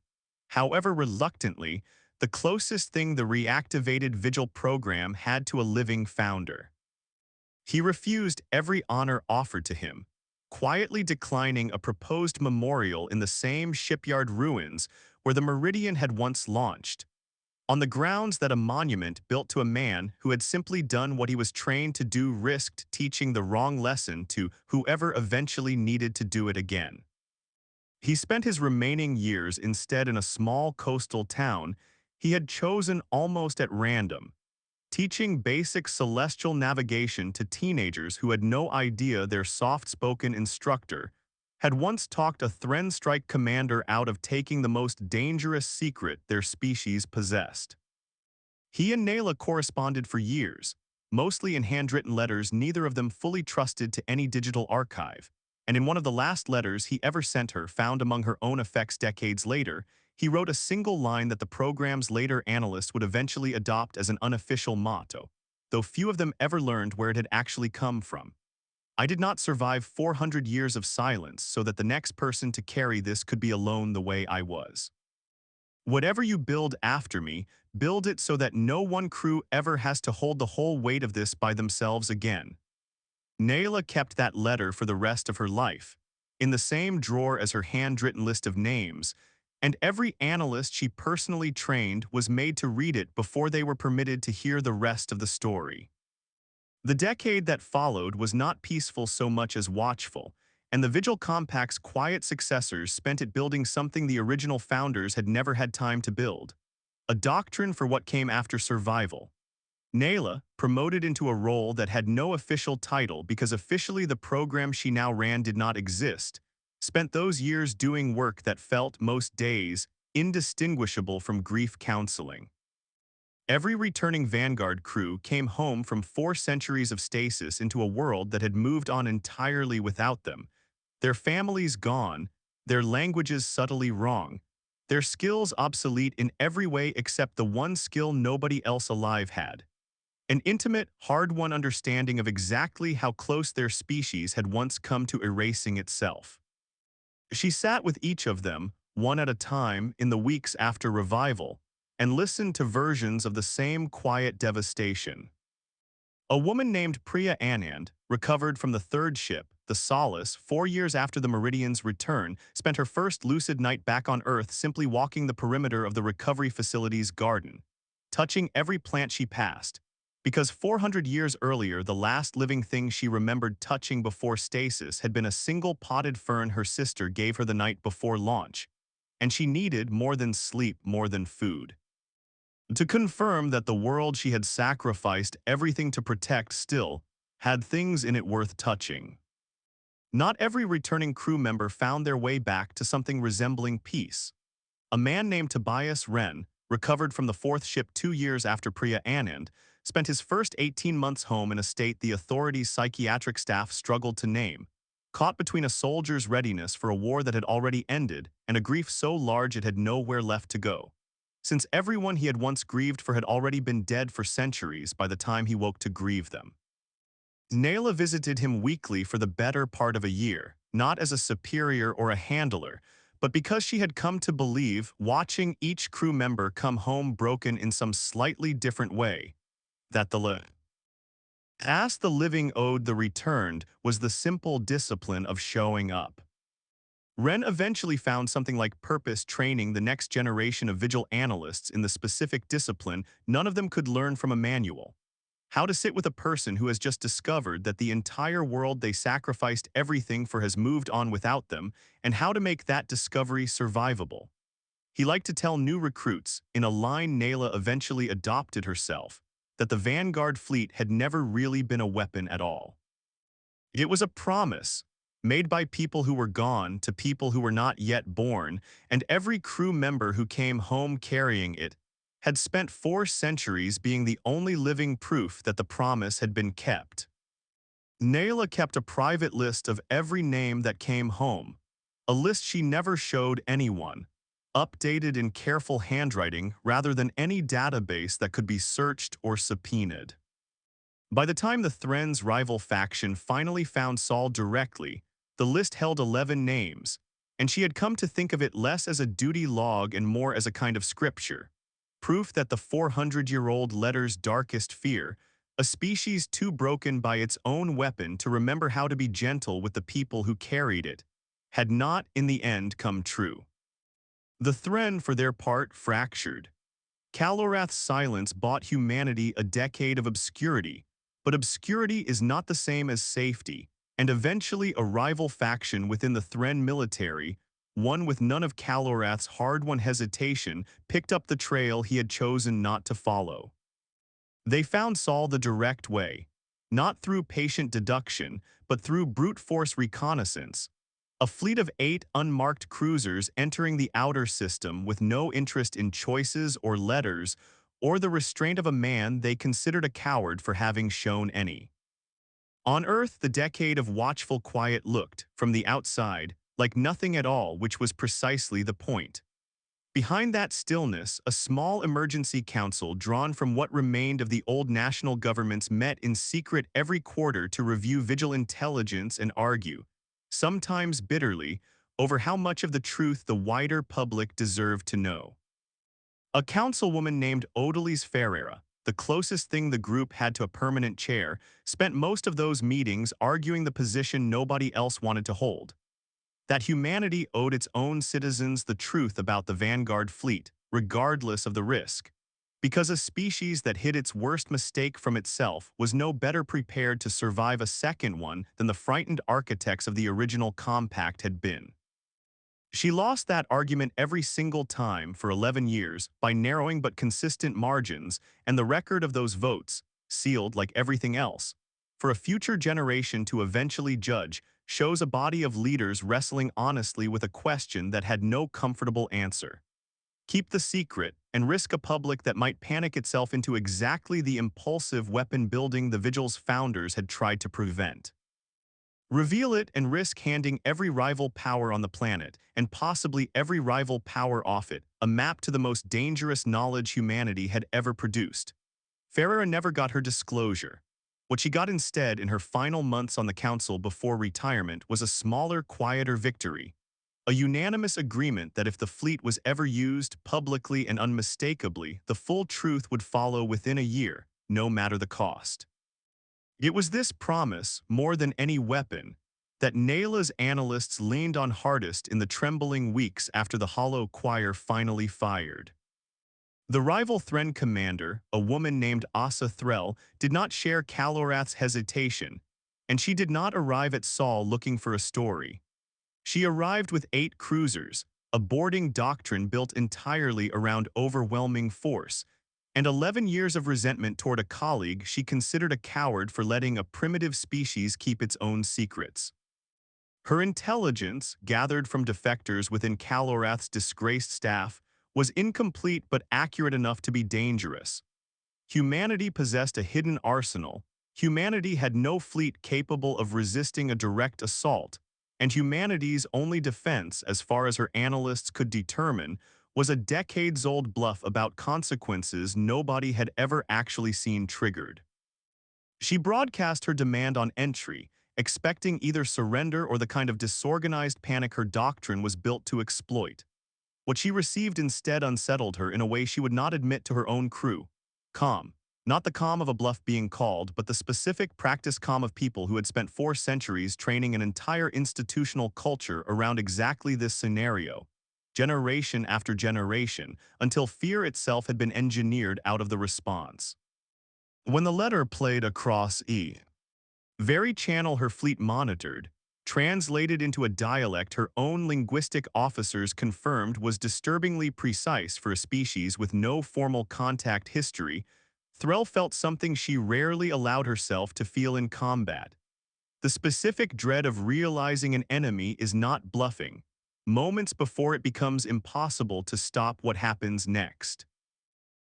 however reluctantly, the closest thing the reactivated Vigil program had to a living founder. He refused every honor offered to him, quietly declining a proposed memorial in the same shipyard ruins where the Meridian had once launched, on the grounds that a monument built to a man who had simply done what he was trained to do risked teaching the wrong lesson to whoever eventually needed to do it again. He spent his remaining years instead in a small coastal town he had chosen almost at random, teaching basic celestial navigation to teenagers who had no idea their soft-spoken instructor had once talked a Threnstrike commander out of taking the most dangerous secret their species possessed. He and Nayla corresponded for years, mostly in handwritten letters neither of them fully trusted to any digital archive, and in one of the last letters he ever sent her, found among her own effects decades later, he wrote a single line that the program's later analysts would eventually adopt as an unofficial motto, though few of them ever learned where it had actually come from. I did not survive 400 years of silence so that the next person to carry this could be alone the way I was. Whatever you build after me, build it so that no one crew ever has to hold the whole weight of this by themselves again. Nayla kept that letter for the rest of her life, in the same drawer as her handwritten list of names, and every analyst she personally trained was made to read it before they were permitted to hear the rest of the story. The decade that followed was not peaceful so much as watchful, and the Vigil Compact's quiet successors spent it building something the original founders had never had time to build: a doctrine for what came after survival. Nayla, promoted into a role that had no official title because officially the program she now ran did not exist, spent those years doing work that felt, most days, indistinguishable from grief counseling. Every returning Vanguard crew came home from 4 centuries of stasis into a world that had moved on entirely without them, their families gone, their languages subtly wrong, their skills obsolete in every way except the one skill nobody else alive had: an intimate, hard-won understanding of exactly how close their species had once come to erasing itself. She sat with each of them, one at a time, in the weeks after revival, and listened to versions of the same quiet devastation. A woman named Priya Anand, recovered from the third ship, the Solace, 4 years after the Meridian's return, spent her first lucid night back on Earth simply walking the perimeter of the recovery facility's garden, touching every plant she passed, because 400 years earlier the last living thing she remembered touching before stasis had been a single potted fern her sister gave her the night before launch, and she needed more than sleep, more than food, to confirm that the world she had sacrificed everything to protect still had things in it worth touching. Not every returning crew member found their way back to something resembling peace. A man named Tobias Wren, recovered from the fourth ship 2 years after Priya Anand, spent his first 18 months home in a state the authorities' psychiatric staff struggled to name, caught between a soldier's readiness for a war that had already ended and a grief so large it had nowhere left to go, since everyone he had once grieved for had already been dead for centuries by the time he woke to grieve them. Nayla visited him weekly for the better part of a year, not as a superior or a handler, but because she had come to believe, watching each crew member come home broken in some slightly different way, that the task the living owed the returned was the simple discipline of showing up. Wren eventually found something like purpose training the next generation of Vigil analysts in the specific discipline none of them could learn from a manual: how to sit with a person who has just discovered that the entire world they sacrificed everything for has moved on without them, and how to make that discovery survivable. He liked to tell new recruits, in a line Nayla eventually adopted herself, that the Vanguard fleet had never really been a weapon at all. It was a promise, made by people who were gone to people who were not yet born, and every crew member who came home carrying it had spent 4 centuries being the only living proof that the promise had been kept. Nayla kept a private list of every name that came home, a list she never showed anyone, updated in careful handwriting rather than any database that could be searched or subpoenaed. By the time the Thren's rival faction finally found Saul directly, the list held 11 names, and she had come to think of it less as a duty log and more as a kind of scripture, proof that the 400-year-old letter's darkest fear, a species too broken by its own weapon to remember how to be gentle with the people who carried it, had not, in the end, come true. The Thren, for their part, fractured. Kalorath's silence bought humanity a decade of obscurity, but obscurity is not the same as safety, and eventually a rival faction within the Thren military, one with none of Kalorath's hard-won hesitation, picked up the trail he had chosen not to follow. They found Saul the direct way, not through patient deduction, but through brute force reconnaissance. A fleet of 8 unmarked cruisers entering the outer system with no interest in choices or letters or the restraint of a man they considered a coward for having shown any. On Earth, the decade of watchful quiet looked, from the outside, like nothing at all, which was precisely the point. Behind that stillness, a small emergency council drawn from what remained of the old national governments met in secret every quarter to review vigil intelligence and argue, sometimes bitterly, over how much of the truth the wider public deserved to know. A councilwoman named Odalise Ferreira, the closest thing the group had to a permanent chair, spent most of those meetings arguing the position nobody else wanted to hold: that humanity owed its own citizens the truth about the Vanguard fleet, regardless of the risk, because a species that hid its worst mistake from itself was no better prepared to survive a second one than the frightened architects of the original compact had been. She lost that argument every single time for 11 years by narrowing but consistent margins, and the record of those votes, sealed like everything else, for a future generation to eventually judge, shows a body of leaders wrestling honestly with a question that had no comfortable answer. Keep the secret and risk a public that might panic itself into exactly the impulsive weapon building the Vigil's founders had tried to prevent. Reveal it and risk handing every rival power on the planet, and possibly every rival power off it, a map to the most dangerous knowledge humanity had ever produced. Ferreira never got her disclosure. What she got instead in her final months on the council before retirement was a smaller, quieter victory. A unanimous agreement that if the fleet was ever used publicly and unmistakably, the full truth would follow within a year, no matter the cost. It was this promise, more than any weapon, that Nayla's analysts leaned on hardest in the trembling weeks after the hollow choir finally fired. The rival Thren commander, a woman named Asa Threll, did not share Calorath's hesitation, and she did not arrive at Sol looking for a story. She arrived with 8 cruisers, a boarding doctrine built entirely around overwhelming force, and 11 years of resentment toward a colleague she considered a coward for letting a primitive species keep its own secrets. Her intelligence, gathered from defectors within Calorath's disgraced staff, was incomplete but accurate enough to be dangerous. Humanity possessed a hidden arsenal. Humanity had no fleet capable of resisting a direct assault, and humanity's only defense, as far as her analysts could determine, was a decades-old bluff about consequences nobody had ever actually seen triggered. She broadcast her demand on entry, expecting either surrender or the kind of disorganized panic her doctrine was built to exploit. What she received instead unsettled her in a way she would not admit to her own crew. Calm. Not the calm of a bluff being called, but the specific practice calm of people who had spent 4 centuries training an entire institutional culture around exactly this scenario, generation after generation, until fear itself had been engineered out of the response. When the letter played across very channel her fleet monitored, translated into a dialect her own linguistic officers confirmed was disturbingly precise for a species with no formal contact history, Threll felt something she rarely allowed herself to feel in combat. The specific dread of realizing an enemy is not bluffing, moments before it becomes impossible to stop what happens next.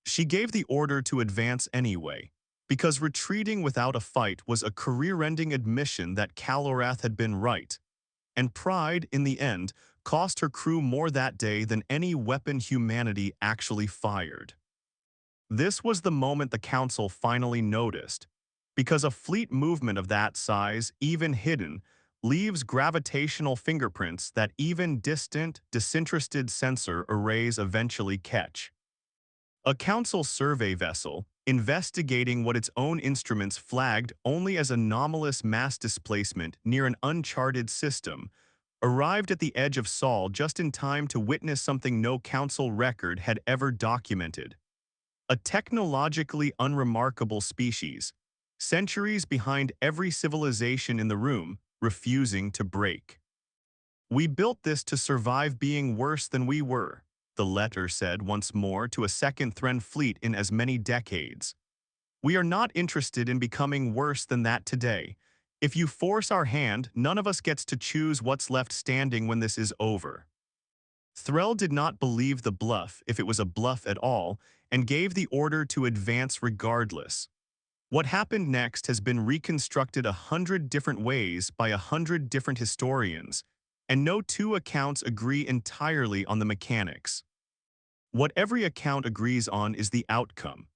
She gave the order to advance anyway, because retreating without a fight was a career-ending admission that Calorath had been right, and pride, in the end, cost her crew more that day than any weapon humanity actually fired. This was the moment the Council finally noticed, because a fleet movement of that size, even hidden, leaves gravitational fingerprints that even distant, disinterested sensor arrays eventually catch. A Council survey vessel, investigating what its own instruments flagged only as anomalous mass displacement near an uncharted system, arrived at the edge of Sol just in time to witness something no Council record had ever documented. A technologically unremarkable species, centuries behind every civilization in the room, refusing to break. "We built this to survive being worse than we were," the letter said once more to a second Thren fleet in as many decades. "We are not interested in becoming worse than that today. If you force our hand, none of us gets to choose what's left standing when this is over." Threll did not believe the bluff, if it was a bluff at all, and gave the order to advance regardless. What happened next has been reconstructed 100 different ways by 100 different historians, and no two accounts agree entirely on the mechanics. What every account agrees on is the outcome.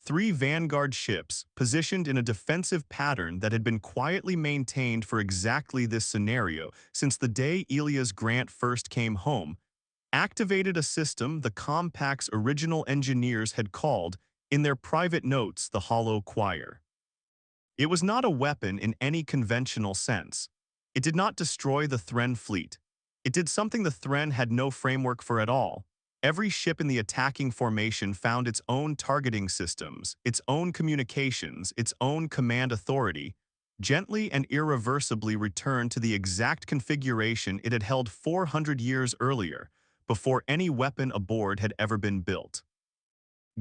Three vanguard ships, positioned in a defensive pattern that had been quietly maintained for exactly this scenario since the day Elias Grant first came home, activated a system the Compact's original engineers had called, in their private notes, the Hollow Choir. It was not a weapon in any conventional sense. It did not destroy the Thren fleet. It did something the Thren had no framework for at all. Every ship in the attacking formation found its own targeting systems, its own communications, its own command authority, gently and irreversibly returned to the exact configuration it had held 400 years earlier, before any weapon aboard had ever been built.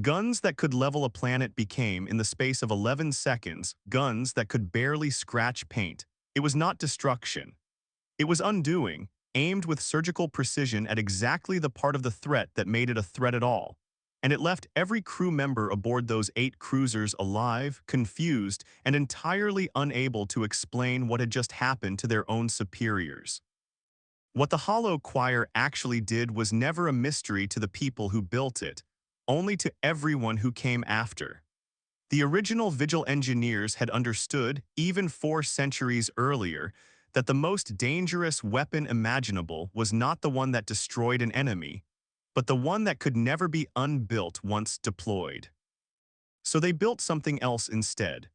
Guns that could level a planet became, in the space of 11 seconds, guns that could barely scratch paint. It was not destruction. It was undoing, aimed with surgical precision at exactly the part of the threat that made it a threat at all. And it left every crew member aboard those 8 cruisers alive, confused, and entirely unable to explain what had just happened to their own superiors. What the Hollow Choir actually did was never a mystery to the people who built it, only to everyone who came after. The original Vigil engineers had understood, even 4 centuries earlier, that the most dangerous weapon imaginable was not the one that destroyed an enemy, but the one that could never be unbuilt once deployed. So they built something else instead.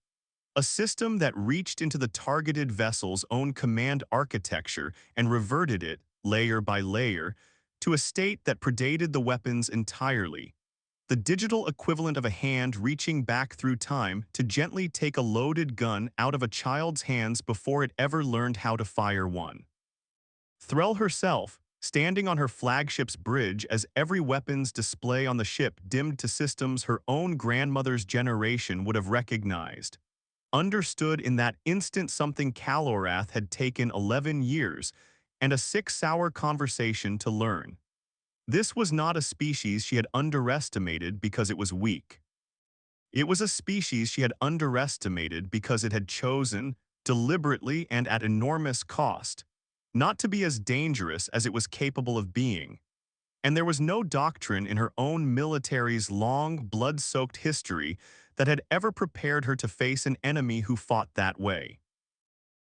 A system that reached into the targeted vessel's own command architecture and reverted it, layer by layer, to a state that predated the weapons entirely. The digital equivalent of a hand reaching back through time to gently take a loaded gun out of a child's hands before it ever learned how to fire one. Threll herself, standing on her flagship's bridge as every weapons display on the ship dimmed to systems her own grandmother's generation would have recognized, understood in that instant something Calorath had taken 11 years and a 6-hour conversation to learn. This was not a species she had underestimated because it was weak. It was a species she had underestimated because it had chosen, deliberately and at enormous cost, not to be as dangerous as it was capable of being. And there was no doctrine in her own military's long, blood-soaked history that had ever prepared her to face an enemy who fought that way.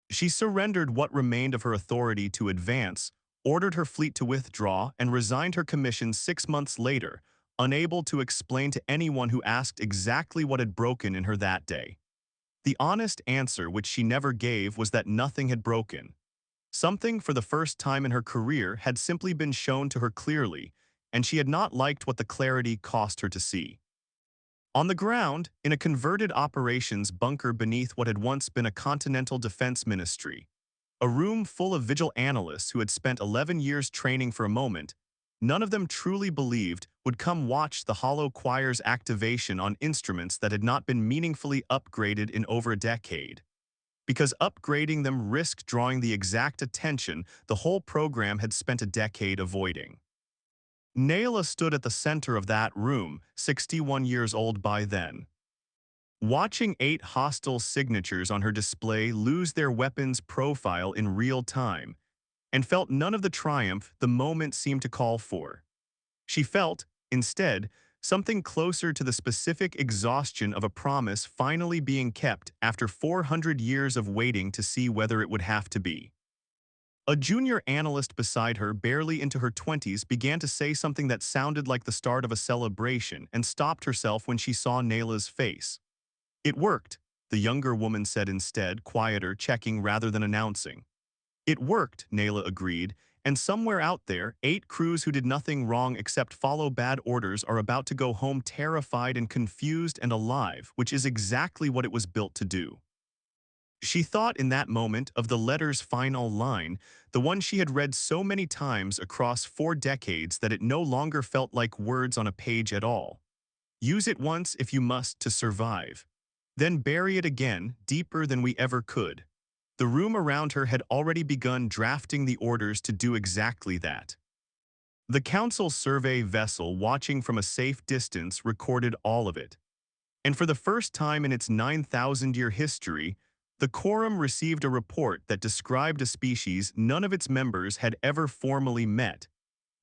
She surrendered what remained of her authority to advance, ordered her fleet to withdraw, and resigned her commission 6 months later, unable to explain to anyone who asked exactly what had broken in her that day. The honest answer which she never gave was that nothing had broken. Something, for the first time in her career, had simply been shown to her clearly, and she had not liked what the clarity cost her to see. On the ground, in a converted operations bunker beneath what had once been a continental defense ministry, a room full of Vigil analysts who had spent 11 years training for a moment, none of them truly believed would come watch the Hollow Choir's activation on instruments that had not been meaningfully upgraded in over a decade. Because upgrading them risked drawing the exact attention the whole program had spent a decade avoiding. Naila stood at the center of that room, 61 years old by then. Watching 8 hostile signatures on her display lose their weapons profile in real time, and felt none of the triumph the moment seemed to call for. She felt, instead, something closer to the specific exhaustion of a promise finally being kept after 400 years of waiting to see whether it would have to be. A junior analyst beside her, barely into her 20s, began to say something that sounded like the start of a celebration and stopped herself when she saw Nayla's face. "It worked," the younger woman said instead, quieter, checking rather than announcing. "It worked," Nayla agreed, "and somewhere out there, 8 crews who did nothing wrong except follow bad orders are about to go home terrified and confused and alive, which is exactly what it was built to do." She thought in that moment of the letter's final line, the one she had read so many times across 4 decades that it no longer felt like words on a page at all. Use it once if you must to survive. Then bury it again, deeper than we ever could. The room around her had already begun drafting the orders to do exactly that. The Council survey vessel, watching from a safe distance, recorded all of it. And for the first time in its 9,000-year history, the Quorum received a report that described a species none of its members had ever formally met,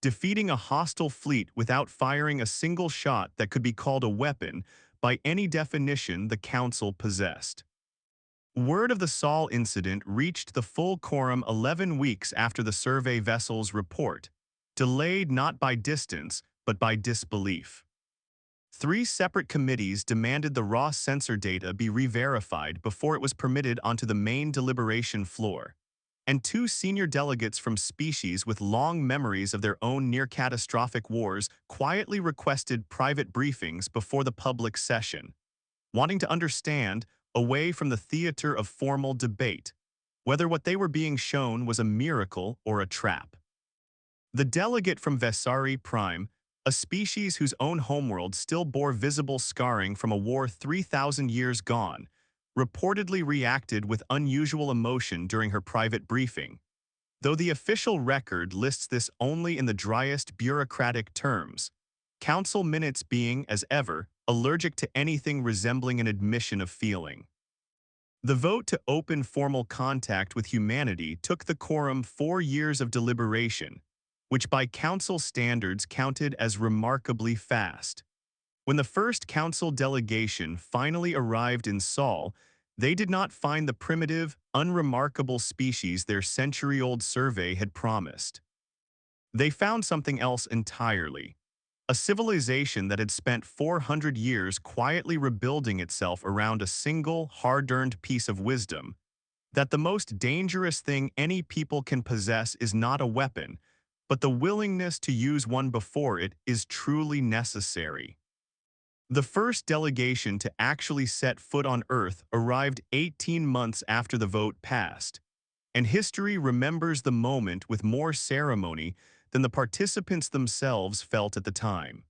defeating a hostile fleet without firing a single shot that could be called a weapon by any definition the Council possessed. Word of the Sol incident reached the full Quorum 11 weeks after the survey vessel's report, delayed not by distance, but by disbelief. 3 separate committees demanded the raw sensor data be re-verified before it was permitted onto the main deliberation floor, and 2 senior delegates from species with long memories of their own near-catastrophic wars quietly requested private briefings before the public session, wanting to understand, away from the theater of formal debate, whether what they were being shown was a miracle or a trap. The delegate from Vesari Prime, a species whose own homeworld still bore visible scarring from a war 3,000 years gone, reportedly reacted with unusual emotion during her private briefing, though the official record lists this only in the driest bureaucratic terms, council minutes being, as ever, allergic to anything resembling an admission of feeling. The vote to open formal contact with humanity took the Quorum 4 years of deliberation, which by council standards counted as remarkably fast. When the first council delegation finally arrived in Sol, they did not find the primitive, unremarkable species their century-old survey had promised. They found something else entirely. A civilization that had spent 400 years quietly rebuilding itself around a single, hard-earned piece of wisdom, that the most dangerous thing any people can possess is not a weapon, but the willingness to use one before it is truly necessary. The first delegation to actually set foot on Earth arrived 18 months after the vote passed, and history remembers the moment with more ceremony than the participants themselves felt at the time.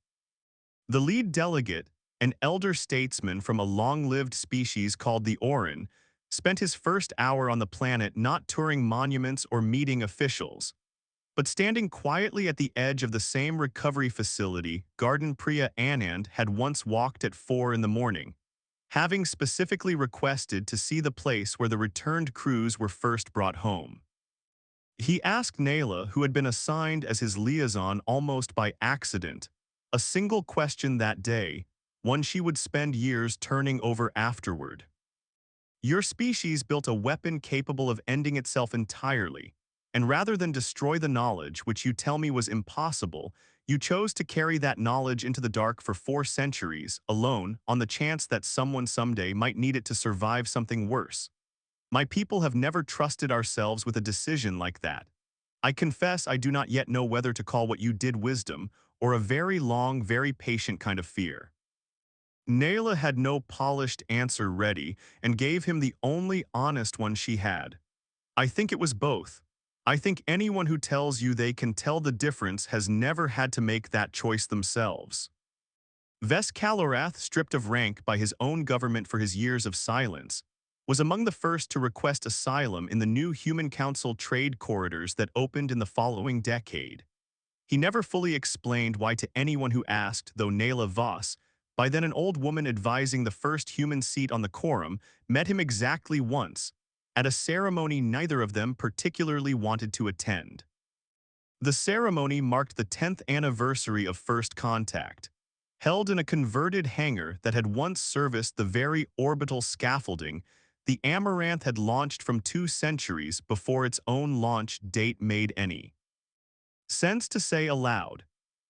The lead delegate, an elder statesman from a long-lived species called the Orin, spent his first hour on the planet not touring monuments or meeting officials, but standing quietly at the edge of the same recovery facility Garden Priya Anand had once walked at 4 in the morning, having specifically requested to see the place where the returned crews were first brought home. He asked Nayla, who had been assigned as his liaison almost by accident, a single question that day, one she would spend years turning over afterward. Your species built a weapon capable of ending itself entirely, and rather than destroy the knowledge which you tell me was impossible, you chose to carry that knowledge into the dark for 4 centuries, alone, on the chance that someone someday might need it to survive something worse. My people have never trusted ourselves with a decision like that. I confess I do not yet know whether to call what you did wisdom, or a very long, very patient kind of fear. Nayla had no polished answer ready, and gave him the only honest one she had. I think it was both. I think anyone who tells you they can tell the difference has never had to make that choice themselves. Ves Calorath, stripped of rank by his own government for his years of silence, was among the first to request asylum in the new Human Council trade corridors that opened in the following decade. He never fully explained why to anyone who asked, though Nayla Voss, by then an old woman advising the first human seat on the Quorum, met him exactly once, at a ceremony neither of them particularly wanted to attend. The ceremony marked the 10th anniversary of First Contact, held in a converted hangar that had once serviced the very orbital scaffolding the Amaranth had launched from 2 centuries before its own launch date made any sense to say aloud.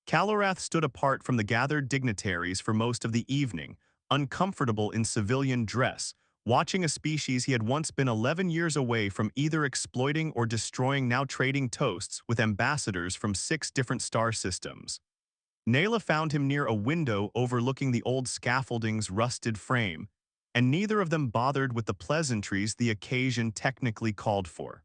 Calorath stood apart from the gathered dignitaries for most of the evening, uncomfortable in civilian dress, watching a species he had once been 11 years away from either exploiting or destroying, now trading toasts with ambassadors from 6 different star systems. Nayla found him near a window overlooking the old scaffolding's rusted frame, and neither of them bothered with the pleasantries the occasion technically called for.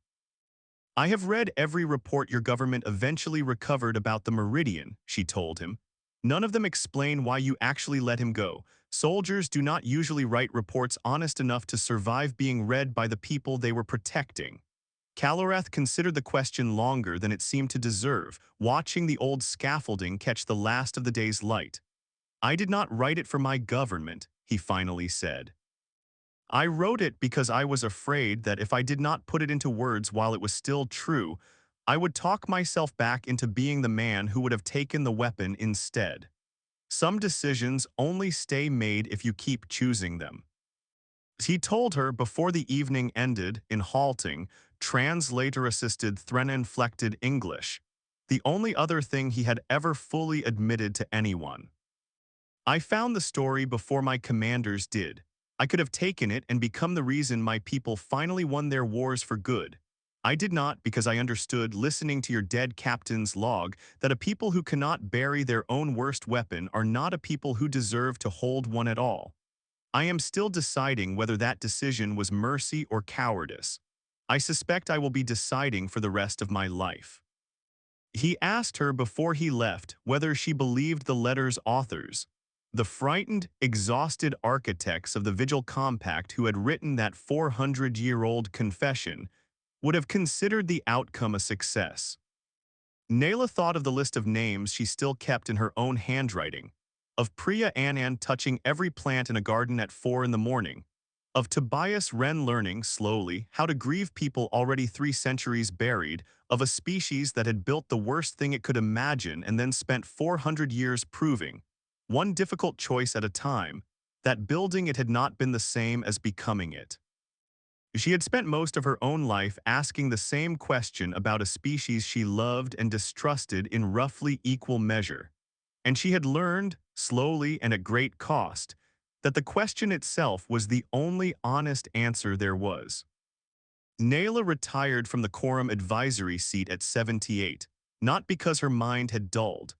I have read every report your government eventually recovered about the Meridian, she told him. None of them explain why you actually let him go. Soldiers do not usually write reports honest enough to survive being read by the people they were protecting. Calorath considered the question longer than it seemed to deserve, watching the old scaffolding catch the last of the day's light. I did not write it for my government, he finally said. I wrote it because I was afraid that if I did not put it into words while it was still true, I would talk myself back into being the man who would have taken the weapon instead. Some decisions only stay made if you keep choosing them. He told her before the evening ended in halting, translator-assisted Threnin-inflected English, the only other thing he had ever fully admitted to anyone. I found the story before my commanders did. I could have taken it and become the reason my people finally won their wars for good. I did not because I understood, listening to your dead captain's log, that a people who cannot bury their own worst weapon are not a people who deserve to hold one at all. I am still deciding whether that decision was mercy or cowardice. I suspect I will be deciding for the rest of my life. He asked her before he left whether she believed the letter's authors, the frightened, exhausted architects of the Vigil Compact who had written that 400-year-old confession, would have considered the outcome a success. Nayla thought of the list of names she still kept in her own handwriting, of Priya Anand touching every plant in a garden at 4 in the morning, of Tobias Wren learning, slowly, how to grieve people already 3 centuries buried, of a species that had built the worst thing it could imagine and then spent 400 years proving, one difficult choice at a time, that building it had not been the same as becoming it. She had spent most of her own life asking the same question about a species she loved and distrusted in roughly equal measure, and she had learned, slowly and at great cost, that the question itself was the only honest answer there was. Nayla retired from the Quorum advisory seat at 78, not because her mind had dulled,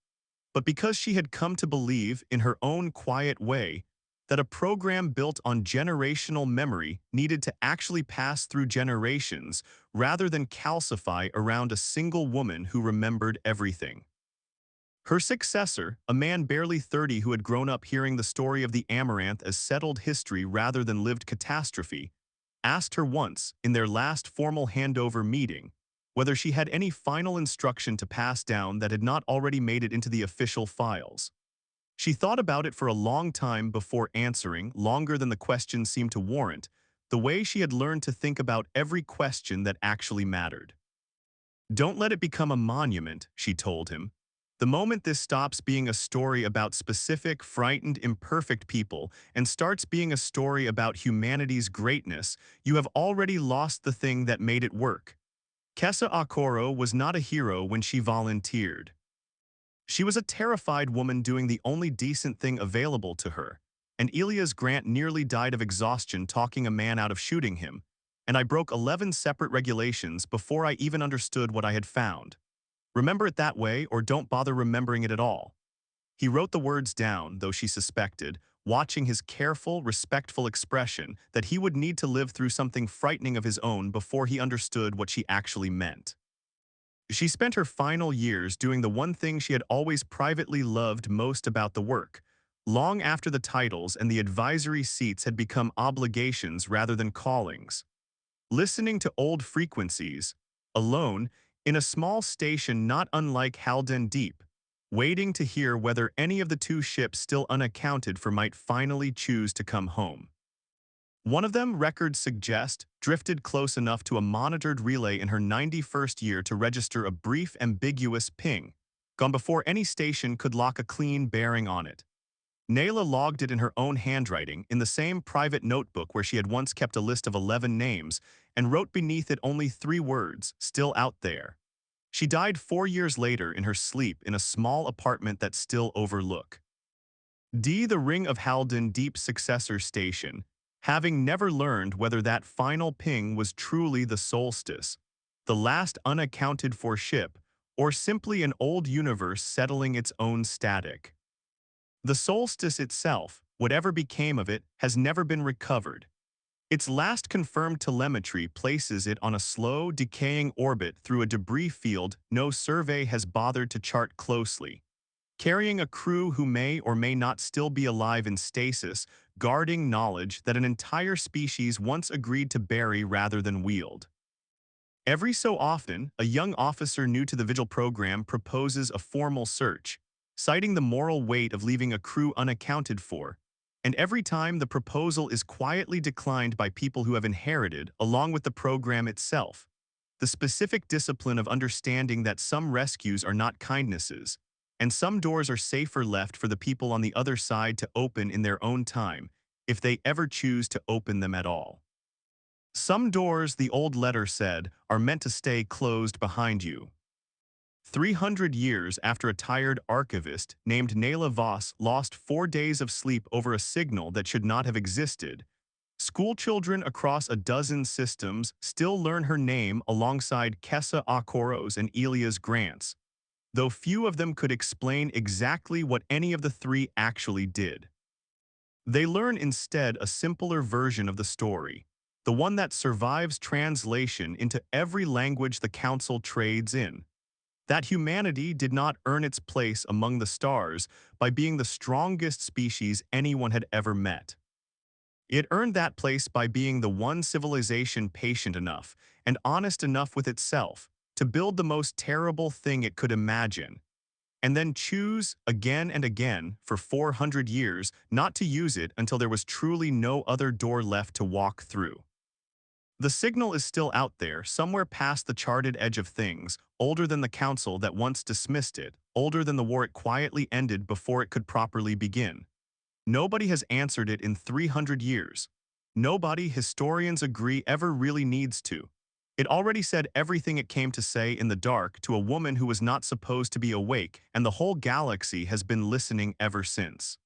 but because she had come to believe, in her own quiet way, that a program built on generational memory needed to actually pass through generations rather than calcify around a single woman who remembered everything. Her successor, a man barely 30 who had grown up hearing the story of the Amaranth as settled history rather than lived catastrophe, asked her once, in their last formal handover meeting, whether she had any final instruction to pass down that had not already made it into the official files. She thought about it for a long time before answering, longer than the question seemed to warrant, the way she had learned to think about every question that actually mattered. Don't let it become a monument, she told him. The moment this stops being a story about specific, frightened, imperfect people and starts being a story about humanity's greatness, you have already lost the thing that made it work. Kessa Akoro was not a hero when she volunteered. She was a terrified woman doing the only decent thing available to her, and Elias Grant nearly died of exhaustion talking a man out of shooting him, and I broke 11 separate regulations before I even understood what I had found. Remember it that way or don't bother remembering it at all. He wrote the words down, though she suspected, watching his careful, respectful expression, that he would need to live through something frightening of his own before he understood what she actually meant. She spent her final years doing the one thing she had always privately loved most about the work, long after the titles and the advisory seats had become obligations rather than callings. Listening to old frequencies, alone, in a small station not unlike Halden Deep, waiting to hear whether any of the 2 ships still unaccounted for might finally choose to come home. One of them, records suggest, drifted close enough to a monitored relay in her 91st year to register a brief, ambiguous ping, gone before any station could lock a clean bearing on it. Nayla logged it in her own handwriting, in the same private notebook where she had once kept a list of 11 names, and wrote beneath it only 3 words, still out there. She died 4 years later in her sleep in a small apartment that still overlook. The Ring of Halden Deep successor station, having never learned whether that final ping was truly the Solstice, the last unaccounted for ship, or simply an old universe settling its own static. The Solstice itself, whatever became of it, has never been recovered. Its last confirmed telemetry places it on a slow, decaying orbit through a debris field no survey has bothered to chart closely, carrying a crew who may or may not still be alive in stasis, guarding knowledge that an entire species once agreed to bury rather than wield. Every so often, a young officer new to the Vigil program proposes a formal search, citing the moral weight of leaving a crew unaccounted for, And every time the proposal is quietly declined by people who have inherited, along with the program itself, the specific discipline of understanding that some rescues are not kindnesses, and some doors are safer left for the people on the other side to open in their own time, if they ever choose to open them at all. Some doors, the old letter said, are meant to stay closed behind you. 300 years after a tired archivist named Nayla Voss lost 4 days of sleep over a signal that should not have existed, schoolchildren across a dozen systems still learn her name alongside Kessa Akoros and Elias Grants, though few of them could explain exactly what any of the three actually did. They learn instead a simpler version of the story, the one that survives translation into every language the Council trades in. That humanity did not earn its place among the stars by being the strongest species anyone had ever met. It earned that place by being the one civilization patient enough and honest enough with itself to build the most terrible thing it could imagine, and then choose again and again for 400 years not to use it until there was truly no other door left to walk through. The signal is still out there, somewhere past the charted edge of things, older than the council that once dismissed it, older than the war it quietly ended before it could properly begin. Nobody has answered it in 300 years. Nobody, historians agree, ever really needs to. It already said everything it came to say in the dark to a woman who was not supposed to be awake, and the whole galaxy has been listening ever since.